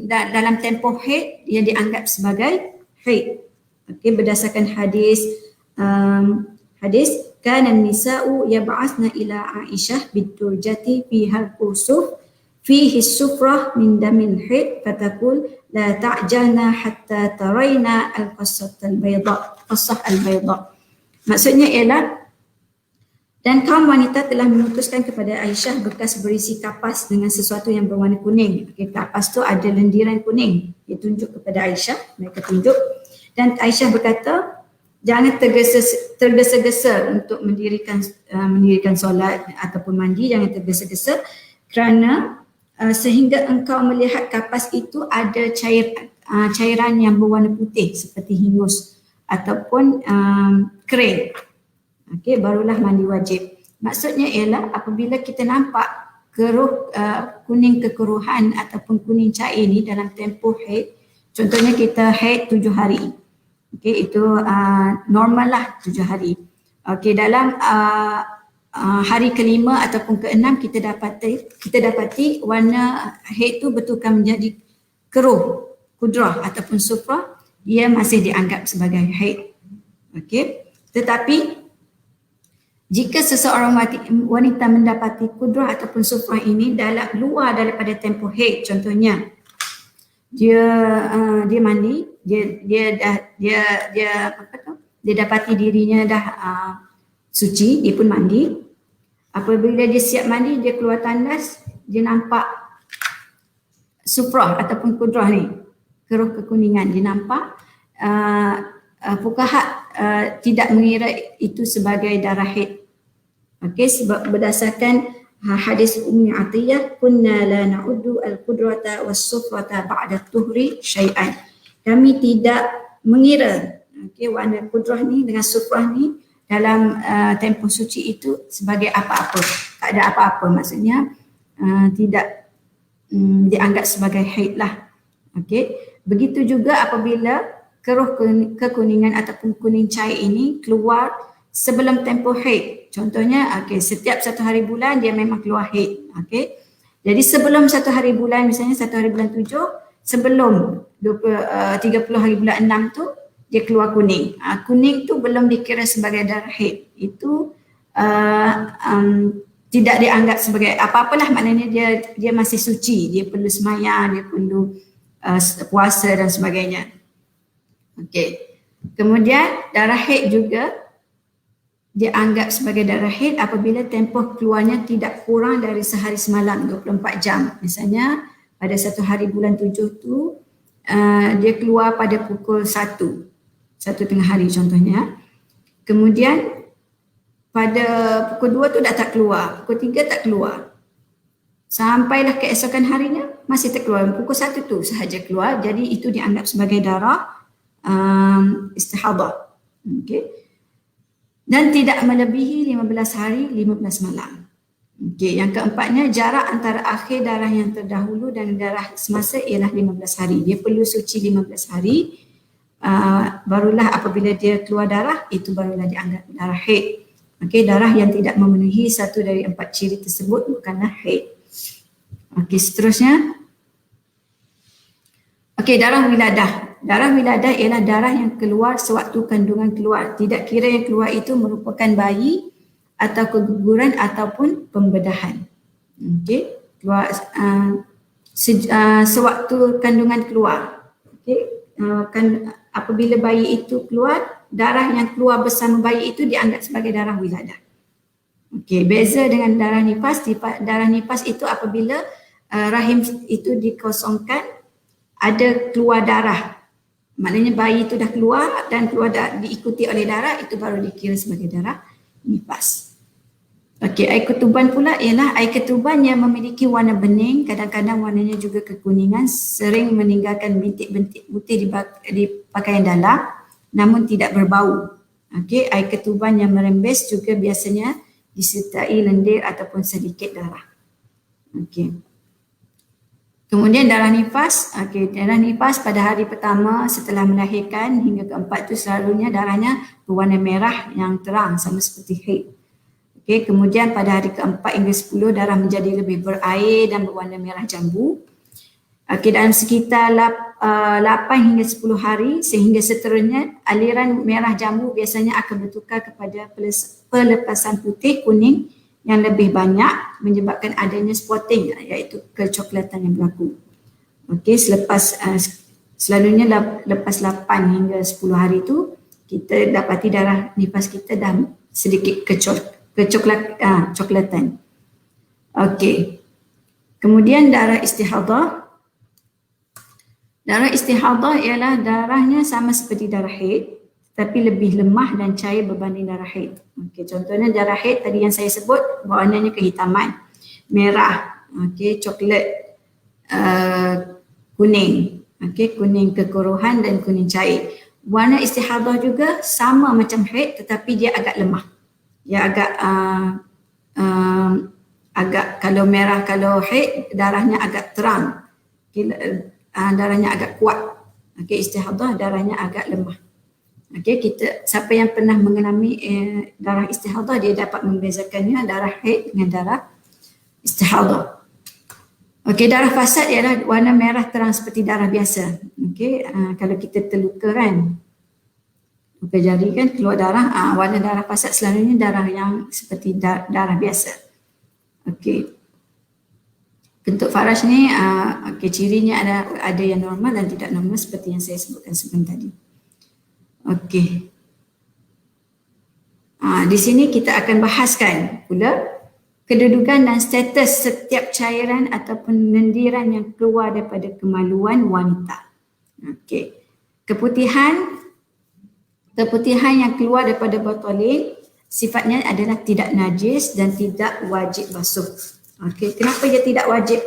dalam tempoh haid, dia dianggap sebagai haid. Okey, berdasarkan hadis kana nisa'u yab'athna ila Aisyah binturjati fiha al-kusuf fihi sufrah min damin haid fataqul la ta'jalna hatta tarayna al-qassah al-bayda. Maksudnya ialah, dan kaum wanita telah memutuskan kepada Aisyah bekas berisi kapas dengan sesuatu yang berwarna kuning. Okay, kapas tu ada lendiran kuning. Dia tunjuk kepada Aisyah, mereka tunjuk. Dan Aisyah berkata, jangan tergesa-gesa untuk mendirikan solat ataupun mandi, jangan tergesa-gesa kerana sehingga engkau melihat kapas itu ada cairan yang berwarna putih seperti hingus ataupun kering. Okey, barulah mandi wajib. Maksudnya ialah apabila kita nampak keruh, kuning kekeruhan ataupun kuning cair ni dalam tempoh haid, contohnya kita haid 7 hari. Okey, itu normal lah 7 hari. Okey, dalam hari kelima ataupun keenam kita dapati warna haid tu betulkan menjadi keruh, kudrah ataupun sufrah, dia masih dianggap sebagai haid. Okey. Tetapi jika seseorang wanita mendapati kudrah ataupun sufrah ini luar daripada tempoh haid, contohnya dia mandi, dia dapati dirinya dah suci, dia pun mandi. Apabila dia siap mandi, dia keluar tandas, dia nampak sufrah ataupun kudrah ni, keruh kekuningan, dia nampak. Fuqaha tidak mengira itu sebagai darah haid. Okey, sebab berdasarkan hadis Ummi Atiyah, kunna la na'uddu al-qudrata was-sufrata ba'da tuhri syai'an. Kami tidak mengira warna kudrah ni dengan sufrah ni dalam tempoh suci itu sebagai apa-apa. Tak ada apa-apa, maksudnya tidak dianggap sebagai haid lah. Okey. Begitu juga apabila keruh kekuningan ataupun kuning cair ini keluar sebelum tempoh haid. Contohnya, setiap 1 hari bulan dia memang keluar haid. Jadi sebelum 1 hari bulan, misalnya 1 hari bulan 7, sebelum 30 hari bulan 6 tu dia keluar kuning. Kuning tu belum dikira sebagai darah haid. Itu tidak dianggap sebagai apa-apalah, maknanya dia masih suci, dia perlu sembahyang, dia perlu puasa dan sebagainya. Okey. Kemudian darah haid juga dianggap sebagai darah haid apabila tempoh keluarnya tidak kurang dari sehari semalam, 24 jam. Misalnya pada 1 hari bulan 7 tu dia keluar pada pukul 1 tengah hari contohnya. Kemudian pada pukul 2 tu dah tak keluar, pukul 3 tak keluar. Sampailah keesokan harinya masih tak keluar, pukul 1 tu sahaja keluar. Jadi itu dianggap sebagai darah istihadah. Okey. Dan tidak melebihi 15 hari 15 malam. Okey, yang keempatnya jarak antara akhir darah yang terdahulu dan darah semasa ialah 15 hari. Dia perlu suci 15 hari. Barulah apabila dia keluar darah, itu barulah dianggap darah haid. Okey, darah yang tidak memenuhi satu dari 4 ciri tersebut bukanlah haid. Okey, seterusnya. Okey, darah wiladah. Darah wiladah ialah darah yang keluar sewaktu kandungan keluar. Tidak kira yang keluar itu merupakan bayi atau keguguran ataupun pembedahan. Okey, keluar sewaktu kandungan keluar. Okey, apabila bayi itu keluar, darah yang keluar bersama bayi itu dianggap sebagai darah wiladah. Okey, beza dengan darah nifas. Darah nifas itu apabila rahim itu dikosongkan, ada keluar darah. Maknanya bayi itu dah keluar dan diikuti oleh darah, itu baru dikira sebagai darah nifas. Okey, air ketuban pula ialah air ketuban yang memiliki warna bening, kadang-kadang warnanya juga kekuningan, sering meninggalkan bintik-bintik putih di pakaian dalam namun tidak berbau. Okey, air ketuban yang merembes juga biasanya disertai lendir ataupun sedikit darah. Okey. Kemudian darah nifas. Okey, darah nifas pada hari pertama setelah melahirkan hingga keempat itu selalunya darahnya berwarna merah yang terang sama seperti haid. Okey, kemudian pada hari keempat hingga 10 darah menjadi lebih berair dan berwarna merah jambu. Okey, dalam sekitar 8 hingga 10 hari sehingga seterusnya aliran merah jambu biasanya akan bertukar kepada pelepasan putih kuning yang lebih banyak menyebabkan adanya spotting, iaitu kecoklatan yang berlaku. Okey, selalunya lepas 8 hingga 10 hari itu kita dapati darah nifas kita dah sedikit coklatan. Okey. Kemudian darah istihadah. Darah istihadah ialah darahnya sama seperti darah haid tapi lebih lemah dan cair berbanding darah haid. Okey, contohnya darah haid tadi yang saya sebut warnanya kehitaman, merah, okey, coklat, kuning, okey, kuning kekuruhan dan kuning cair. Warna istihadah juga sama macam haid tetapi dia agak lemah. Dia agak kalau merah, kalau haid darahnya agak terang. Okay, darahnya agak kuat. Okey, istihadah darahnya agak lemah. Okey, siapa yang pernah mengalami darah istihadah dia dapat membezakannya darah haid dengan darah istihadah. Okey, darah fasad ialah warna merah terang seperti darah biasa. Okey, kalau kita terluka kan, luka jari kan keluar darah, warna darah fasad selalunya darah yang seperti darah biasa. Okey. Bentuk faraj ni cirinya ada yang normal dan tidak normal seperti yang saya sebutkan sebelum tadi. Okey. Di sini kita akan bahaskan pula kedudukan dan status setiap cairan ataupun lendiran yang keluar daripada kemaluan wanita. Okey. Keputihan yang keluar daripada botolin sifatnya adalah tidak najis dan tidak wajib basuh. Okey, kenapa dia tidak wajib?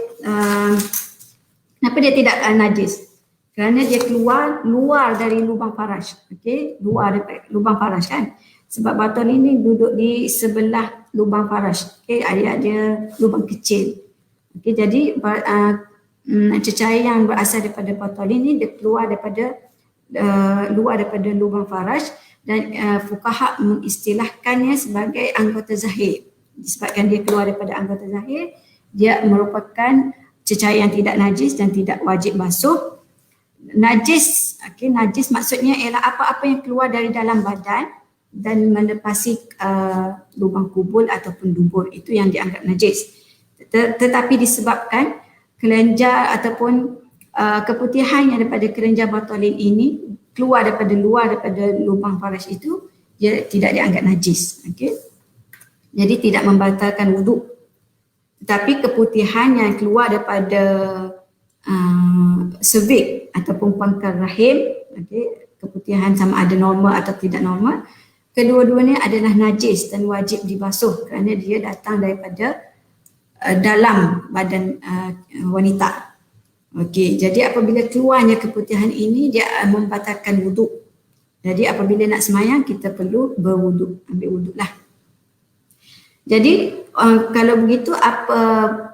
Kenapa dia tidak najis? Kerana dia luar dari lubang faraj. Okey, luar dari lubang faraj kan? Sebab botolin ini duduk di sebelah lubang faraj. Okey, ada lubang kecil. Okey, jadi cecair yang berasal daripada botolin ini dia keluar daripada luar daripada lubang faraj dan fuqaha mengistilahkannya sebagai anggota zahir. Disebabkan dia keluar daripada anggota zahir, dia merupakan cecair yang tidak najis dan tidak wajib basuh. Najis, najis maksudnya ialah apa-apa yang keluar dari dalam badan dan melepasi lubang kubul ataupun dubur, itu yang dianggap najis. Tetapi disebabkan kelenjar ataupun keputihan yang daripada kelenjar botolin ini keluar daripada lubang faraj itu, dia tidak dianggap najis. Okey. Jadi tidak membatalkan wuduk. Tetapi keputihan yang keluar daripada cervix ataupun pangkal rahim, keputihan sama ada normal atau tidak normal, kedua-duanya adalah najis dan wajib dibasuh kerana dia datang daripada dalam badan wanita. Okey, jadi apabila keluarnya keputihan ini dia membatalkan wuduk. Jadi apabila nak semayang kita perlu berwuduk, ambil wuduk lah. Jadi kalau begitu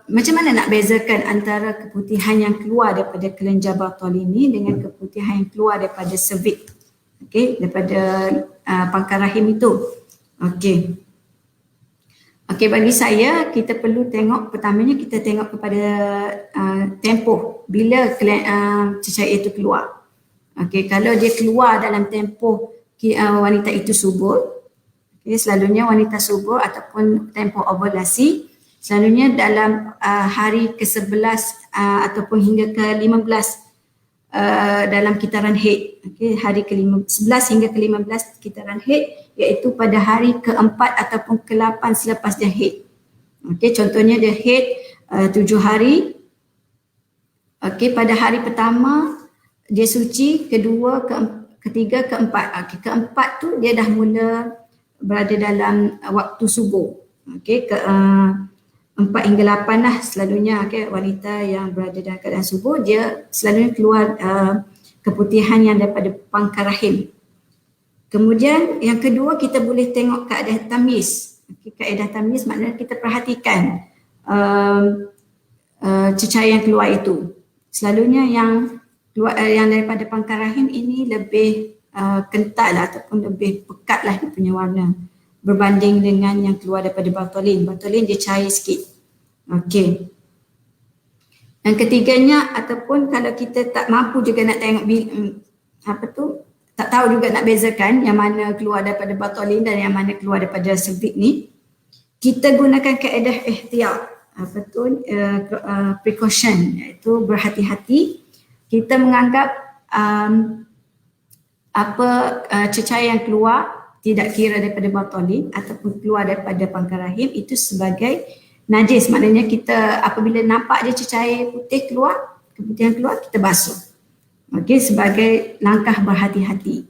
macam mana nak bezakan antara keputihan yang keluar daripada kelenjar botol ini dengan keputihan yang keluar daripada cervix, daripada pangkal rahim itu? Okey, bagi saya kita perlu tengok, pertamanya kita tengok kepada tempoh bila cecair itu keluar. Okey, kalau dia keluar dalam tempoh wanita itu subur, selalunya wanita subur ataupun tempoh ovulasi, selalunya dalam hari ke-11 ataupun hingga ke-15 dalam kitaran haid. Hari ke-11 hingga ke-15 kitaran haid, iaitu pada hari ke-4 ataupun ke-8 selepas dia haid. Contohnya dia haid 7 hari. Pada hari pertama dia suci, kedua, ketiga, keempat. Keempat tu dia dah mula berada dalam waktu subuh. Ke-4 hingga 8 lah selalunya wanita yang berada dalam keadaan subuh, dia selalunya keluar keputihan yang daripada pangkal rahim. Kemudian yang kedua kita boleh tengok kaedah tamyiz. Kaedah tamyiz maknanya kita perhatikan cecair yang keluar itu. Selalunya yang keluar yang daripada pangkal rahim ini lebih kental ataupun lebih pekat lah dia punya warna berbanding dengan yang keluar daripada botolin. Botolin dia cair sikit. Okey. Yang ketiganya, ataupun kalau kita tak mampu juga nak tengok tak tahu juga nak bezakan yang mana keluar daripada botolin dan yang mana keluar daripada cervix ni, kita gunakan kaedah ihtiyat, precaution, iaitu berhati-hati. Kita menganggap cecair yang keluar tidak kira daripada botolin ataupun keluar daripada pangkal rahim itu sebagai najis. Maknanya kita apabila nampak dia cecair putih keluar, keputihan keluar, kita basuh. Sebagai langkah berhati-hati.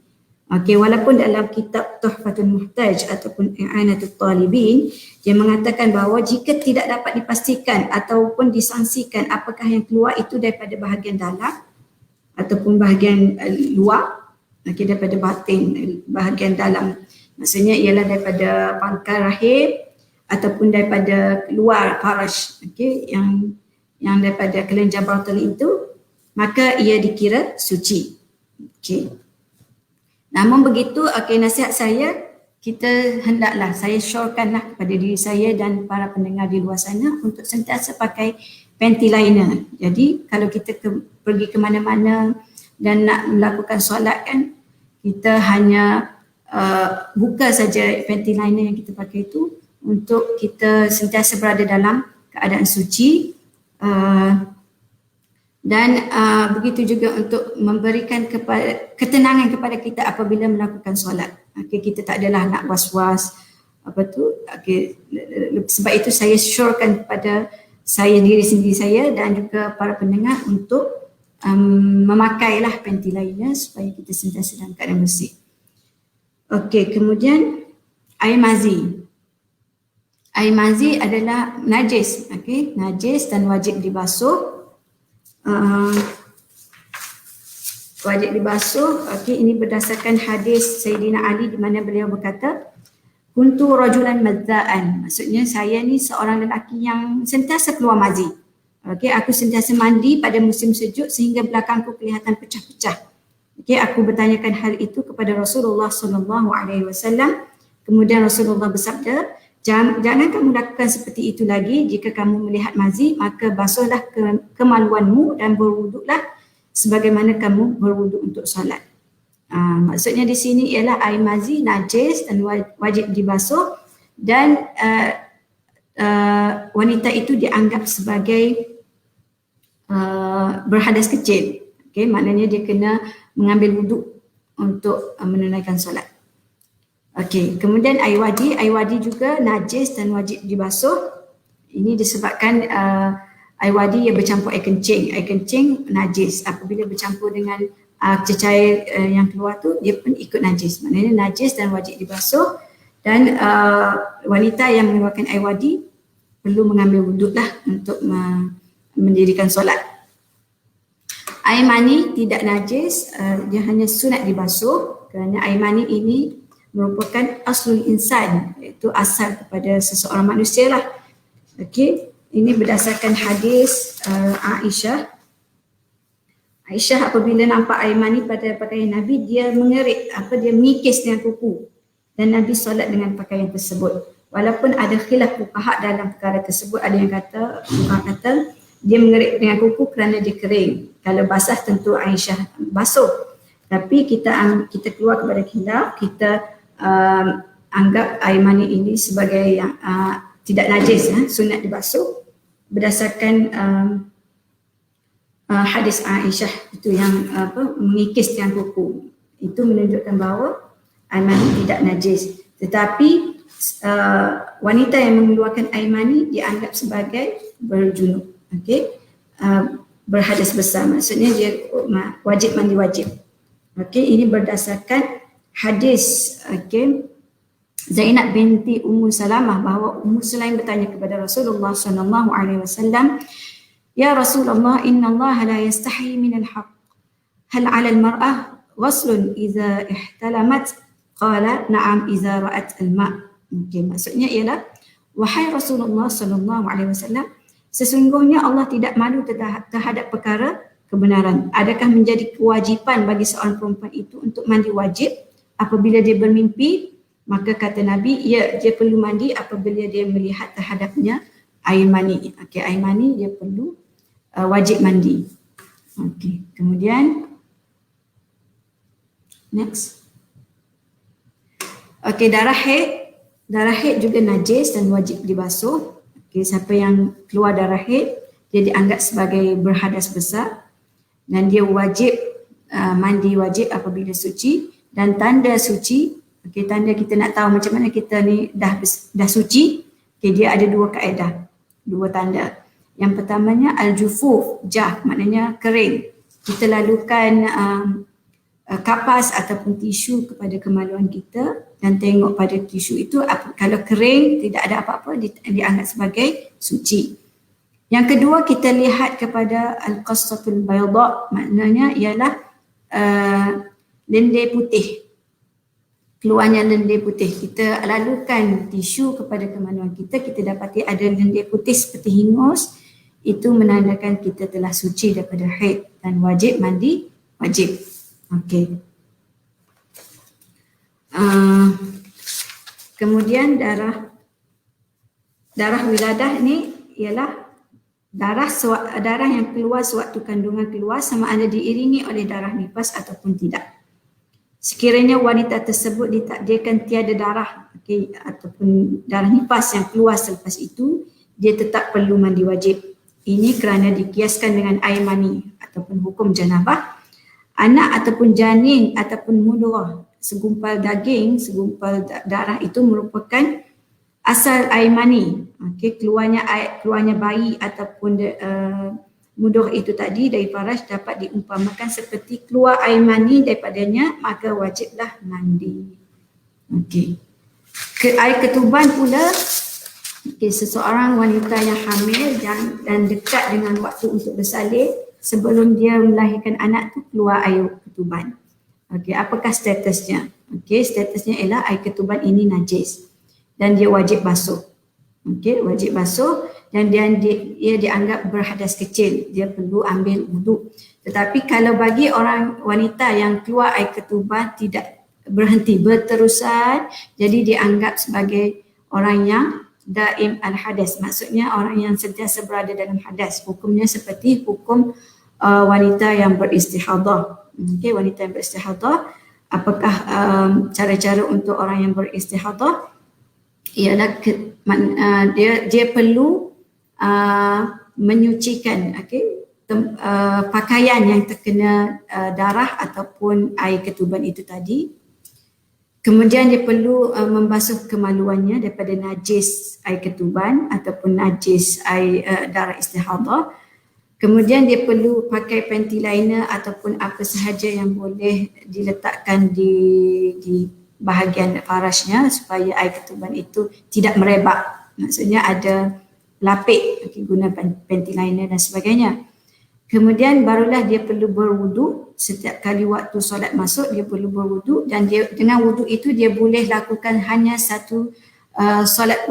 Walaupun dalam kitab Tuhfatul Muhtaj ataupun I'anatul Talibin, dia mengatakan bahawa jika tidak dapat dipastikan ataupun disangsikan apakah yang keluar itu daripada bahagian dalam ataupun bahagian luar, daripada batin, bahagian dalam, maksudnya ialah daripada pangkal rahim ataupun daripada luar faraj, yang daripada kelenjar botol itu, maka ia dikira suci. Namun begitu, nasihat saya, kita hendaklah, saya syorkanlah kepada diri saya dan para pendengar di luar sana untuk sentiasa pakai panty liner. Jadi kalau kita pergi ke mana-mana dan nak melakukan solat kan, kita hanya buka saja panty liner yang kita pakai itu untuk kita sentiasa berada dalam keadaan suci, dan begitu juga untuk memberikan ketenangan kepada kita apabila melakukan solat. Kita tak adalah nak was-was sebab itu saya syorkan kepada saya diri sendiri saya dan juga para pendengar untuk memakailah panty liner supaya kita sentiasa dalam keadaan bersih. Kemudian air mazi. Air mazi adalah najis, najis dan wajib dibasuh. Wajib dibasuh. Ini berdasarkan hadis Sayyidina Ali di mana beliau berkata, kuntu rajulan madza'an. Maksudnya saya ni seorang lelaki yang sentiasa keluar mazi. Aku sentiasa mandi pada musim sejuk sehingga belakangku kelihatan pecah-pecah. Aku bertanyakan hal itu kepada Rasulullah SAW. Kemudian Rasulullah bersabda, jangan kamu lakukan seperti itu lagi. Jika kamu melihat mazi, maka basuhlah kemaluanmu dan berwuduklah sebagaimana kamu berwuduk untuk solat. Maksudnya di sini ialah air mazi najis dan wajib dibasuh, dan wanita itu dianggap sebagai berhadas kecil. Maknanya dia kena mengambil wuduk untuk menunaikan solat. Kemudian air wadi juga najis dan wajib dibasuh. Ini disebabkan air wadi yang bercampur air kencing. Air kencing najis. Apabila bercampur dengan cecair yang keluar tu, dia pun ikut najis. Maknanya najis dan wajib dibasuh. Dan wanita yang mengeluarkan air wadi perlu mengambil wuduk lah untuk mendirikan solat. Air mani tidak najis, dia hanya sunat dibasuh kerana air mani ini merupakan aslul insan, iaitu asal kepada seseorang manusia lah. Ini berdasarkan hadis Aisyah. Aisyah apabila nampak air mani pada pakaian Nabi, dia mengerik, dia mengikis dengan kuku, dan Nabi solat dengan pakaian tersebut. Walaupun ada khilaf fuqaha dalam perkara tersebut, ada yang kata dia mengerik dengan kuku kerana dia kering. Kalau basah tentu Aisyah basuh. Tapi kita keluar kepada khilaf, kita anggap air mani ini sebagai yang tidak najis, sunat dibasuh berdasarkan hadis Aisyah itu yang mengikis dengan kuku. Itu menunjukkan bahawa air mani tidak najis. Tetapi wanita yang mengeluarkan air mani dianggap sebagai berjunub, berhadas besar. Maksudnya dia wajib mandi wajib. Ini berdasarkan hadis Zainab binti Ummu Salamah, bahawa Ummu Sulaim bertanya kepada Rasulullah SAW, ya Rasulullah, inna Allah la yastahi min al-haq, hal 'ala al-mar'ah ghuslun idza ihtalamat? Qala na'am idza ra'at al-ma'. Maksudnya ialah, wahai Rasulullah SAW, sesungguhnya Allah tidak malu terhadap perkara kebenaran. Adakah menjadi kewajipan bagi seorang perempuan itu untuk mandi wajib apabila dia bermimpi? Maka kata Nabi, ya, dia perlu mandi apabila dia melihat terhadapnya air mani. Air mani dia perlu wajib mandi. Kemudian next. Darah haid juga najis dan wajib dibasuh. Siapa yang keluar darah haid, dia dianggap sebagai berhadas besar dan dia wajib mandi wajib apabila suci. Dan tanda suci, tanda kita nak tahu macam mana kita ni dah suci, dia ada dua kaedah, dua tanda. Yang pertamanya al-jufuf, jah, maknanya kering. Kita lalukan kapas ataupun tisu kepada kemaluan kita dan tengok pada tisu itu, kalau kering, tidak ada apa-apa, dianggap sebagai suci. Yang kedua, kita lihat kepada al-qassatul bayda, maknanya ialah lendir putih. Keluarnya lendir putih. Kita lalukan tisu kepada kemaluan kita, kita dapati ada lendir putih seperti hingus, itu menandakan kita telah suci daripada haid dan wajib mandi wajib. Kemudian darah wiladah ni ialah darah yang keluar sewaktu kandungan keluar sama ada diiringi oleh darah nifas ataupun tidak. Sekiranya wanita tersebut ditakdirkan tiada darah ataupun darah nifas yang keluar selepas itu, dia tetap perlu mandi wajib. Ini kerana dikiaskan dengan air mani ataupun hukum janabah. Anak ataupun janin ataupun mudghah, segumpal daging, segumpal darah itu merupakan asal air mani. Keluarnya bayi ataupun mudghah itu tadi dari faraj dapat diumpamakan seperti keluar air mani daripadanya, maka wajiblah mandi. Air ketuban pula, seseorang wanita yang hamil dan dekat dengan waktu untuk bersalin, sebelum dia melahirkan anak tu keluar air ketuban. Apakah statusnya? Statusnya ialah air ketuban ini najis dan dia wajib basuh. Wajib basuh dan dia dianggap berhadas kecil, dia perlu ambil wuduk. Tetapi kalau bagi orang wanita yang keluar air ketuban tidak berhenti berterusan, jadi dianggap sebagai orang yang daim al-hadas, maksudnya orang yang sentiasa berada dalam hadas. Hukumnya seperti hukum wanita yang beristihadah. Wanita yang beristihadah, apakah cara-cara untuk orang yang beristihadah? Ialah dia perlu menyucikan pakaian yang terkena darah ataupun air ketuban itu tadi. Kemudian dia perlu membasuh kemaluannya daripada najis air ketuban ataupun najis air darah istihadah. Kemudian dia perlu pakai panty liner ataupun apa sahaja yang boleh diletakkan di bahagian farajnya supaya air ketuban itu tidak merebak. Maksudnya ada lapik, guna panty liner dan sebagainya. Kemudian barulah dia perlu berwuduk. Setiap kali waktu solat masuk dia perlu berwuduk, dan dia dengan wuduk itu dia boleh lakukan hanya satu solat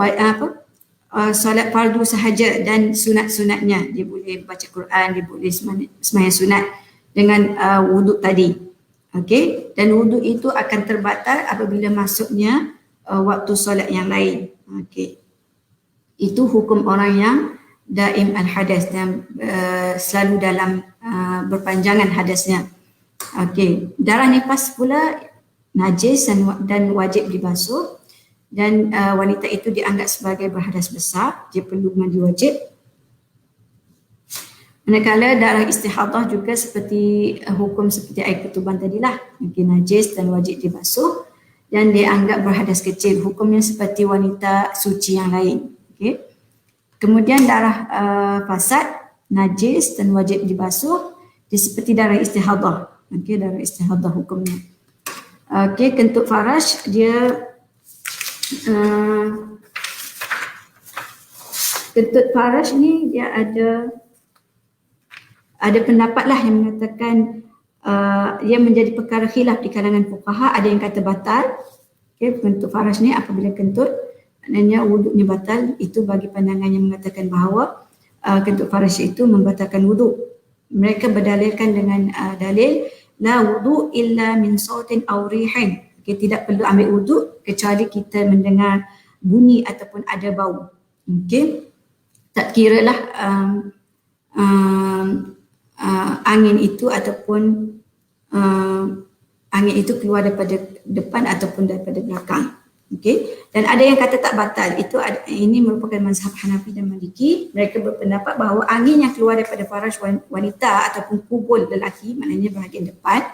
fardu sahaja dan sunat-sunatnya. Dia boleh baca Quran, dia boleh sembahyang sunat dengan wuduk tadi. Dan wuduk itu akan terbatal apabila masuknya waktu solat yang lain. Itu hukum orang yang daim al-hadas dan selalu dalam berpanjangan hadasnya. Darah nifas pula najis dan wajib dibasuh, dan wanita itu dianggap sebagai berhadas besar, dia perlu mandi wajib. Manakala darah istihadah juga seperti hukum seperti air ketuban tadilah, najis dan wajib dibasuh, dan dia anggap berhadas kecil, hukumnya seperti wanita suci yang lain. Kemudian darah fasad, najis dan wajib dibasuh, dia seperti darah istihadah. Darah istihadah hukumnya. Kentut faraj dia kentut faraj ni dia ada pendapat lah yang mengatakan ia menjadi perkara khilaf di kalangan fuqaha. Ada yang kata batal. Kentut faraj ni apabila kentut, maknanya wuduknya batal. Itu bagi pandangan yang mengatakan bahawa kentut faraj itu membatalkan wuduk. Mereka berdalilkan dengan dalil la wudu illa min sautin aw rihin. Tidak perlu ambil wuduk kecuali kita mendengar bunyi ataupun ada bau. Tak kiralah angin itu ataupun angin itu keluar daripada depan ataupun daripada belakang. Dan ada yang kata tak batal. Ini merupakan mazhab Hanafi dan Maliki. Mereka berpendapat bahawa angin yang keluar daripada faraj wanita ataupun kubul lelaki, maknanya bahagian depan,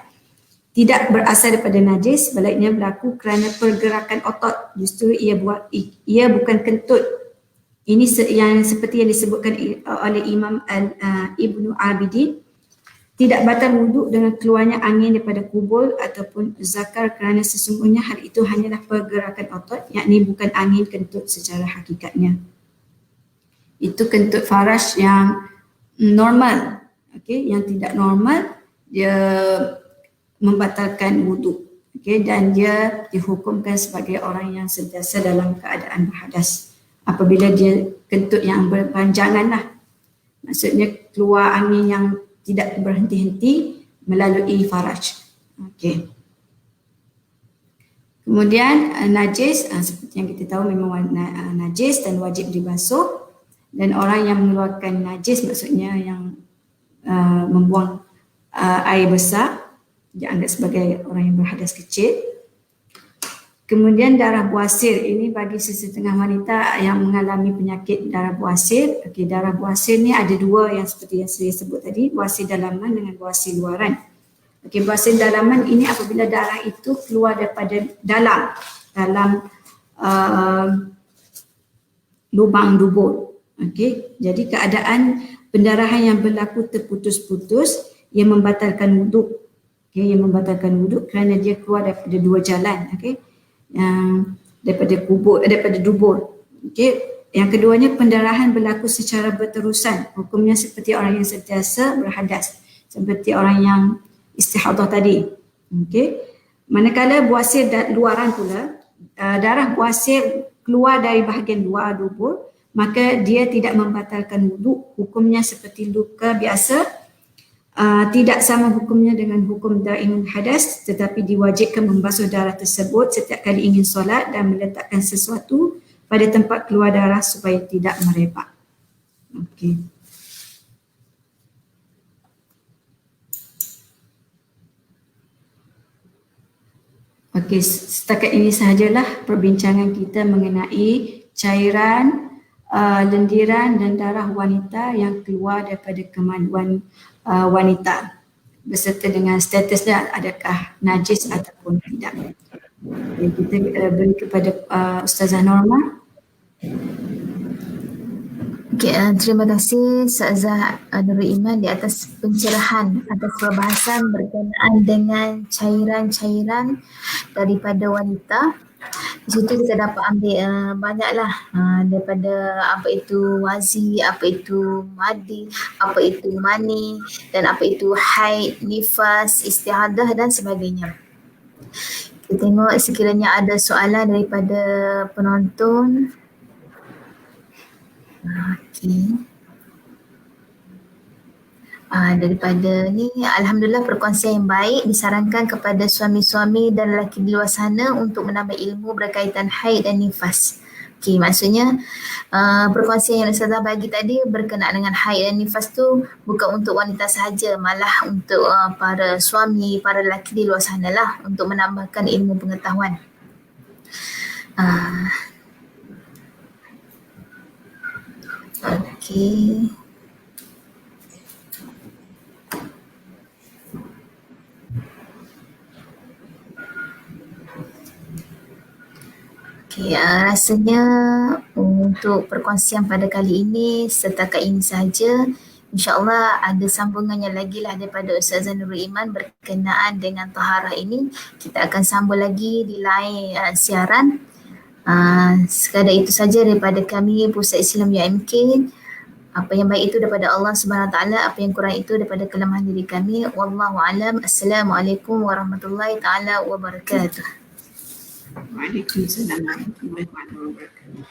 tidak berasal daripada najis, sebaliknya berlaku kerana pergerakan otot. Justru ia bukan kentut. Ini yang seperti yang disebutkan oleh Imam Ibnu Abidin. Tidak batal wuduk dengan keluarnya angin daripada kubul ataupun zakar kerana sesungguhnya hal itu hanyalah pergerakan otot, yakni bukan angin kentut secara hakikatnya. Itu kentut faraj yang normal. Yang tidak normal dia membatalkan wuduk. Dan dia dihukumkan sebagai orang yang sentiasa dalam keadaan berhadas apabila dia kentut yang berpanjangan lah. Maksudnya keluar angin yang tidak berhenti-henti melalui faraj. Kemudian najis, seperti yang kita tahu memang najis dan wajib dibasuh. Dan orang yang mengeluarkan najis maksudnya yang membuang air besar, dianggap sebagai orang yang berhadas kecil. Kemudian darah buasir, ini bagi sesetengah wanita yang mengalami penyakit darah buasir. Okey, darah buasir ni ada dua yang seperti yang saya sebut tadi, buasir dalaman dengan buasir luaran. Okey, buasir dalaman ini apabila darah itu keluar daripada dalam lubang dubur. Okey, jadi keadaan pendarahan yang berlaku terputus-putus yang membatalkan wuduk. Okey, yang membatalkan wuduk kerana dia keluar daripada dua jalan. Okey, daripada dubur. Okey, yang keduanya pendarahan berlaku secara berterusan. Hukumnya seperti orang yang sentiasa berhadas, seperti orang yang istihadah tadi. Okey, manakala buasir luaran pula, darah buasir keluar dari bahagian luar dubur, maka dia tidak membatalkan wuduk. Hukumnya seperti luka biasa, tidak sama hukumnya dengan hukum da'imun hadas, tetapi diwajibkan membasuh darah tersebut setiap kali ingin solat dan meletakkan sesuatu pada tempat keluar darah supaya tidak merebak. Okey. Okey, setakat ini sahajalah perbincangan kita mengenai cairan, lendiran dan darah wanita yang keluar daripada kemaluan wanita beserta dengan statusnya adakah najis ataupun tidak. Okay, kita beri kepada Ustazah Norma.
Okay, terima kasih Ustazah Nurul Iman di atas pencerahan atas perbahasan berkenaan dengan cairan-cairan daripada wanita. Di situ kita dapat ambil banyaklah daripada apa itu wazi, apa itu madi, apa itu mani dan apa itu haid, nifas, istihadah dan sebagainya. Kita tengok sekiranya ada soalan daripada penonton. Okey. Daripada ni, Alhamdulillah perkongsian yang baik, disarankan kepada suami-suami dan lelaki di luar sana untuk menambah ilmu berkaitan haid dan nifas. Okey, maksudnya perkongsian yang Ustazah bagi tadi berkenaan dengan haid dan nifas tu bukan untuk wanita sahaja, malah untuk para suami, para lelaki di luar sana lah, untuk menambahkan ilmu pengetahuan. Okey. Okay, rasanya untuk perkongsian pada kali ini setakat ini sahaja. InsyaAllah ada sambungannya lagi lah daripada Ustazah Nurul Iman berkenaan dengan taharah ini. Kita akan sambung lagi di lain siaran. Sekadar itu saja daripada kami Pusat Islam UMK. Apa yang baik itu daripada Allah Subhanahu Wa Taala, apa yang kurang itu daripada kelemahan diri kami. Wallahu a'lam. Assalamualaikum warahmatullahi taala wabarakatuh.
Waalaikumsalam warahmatullahi wabarakatuh.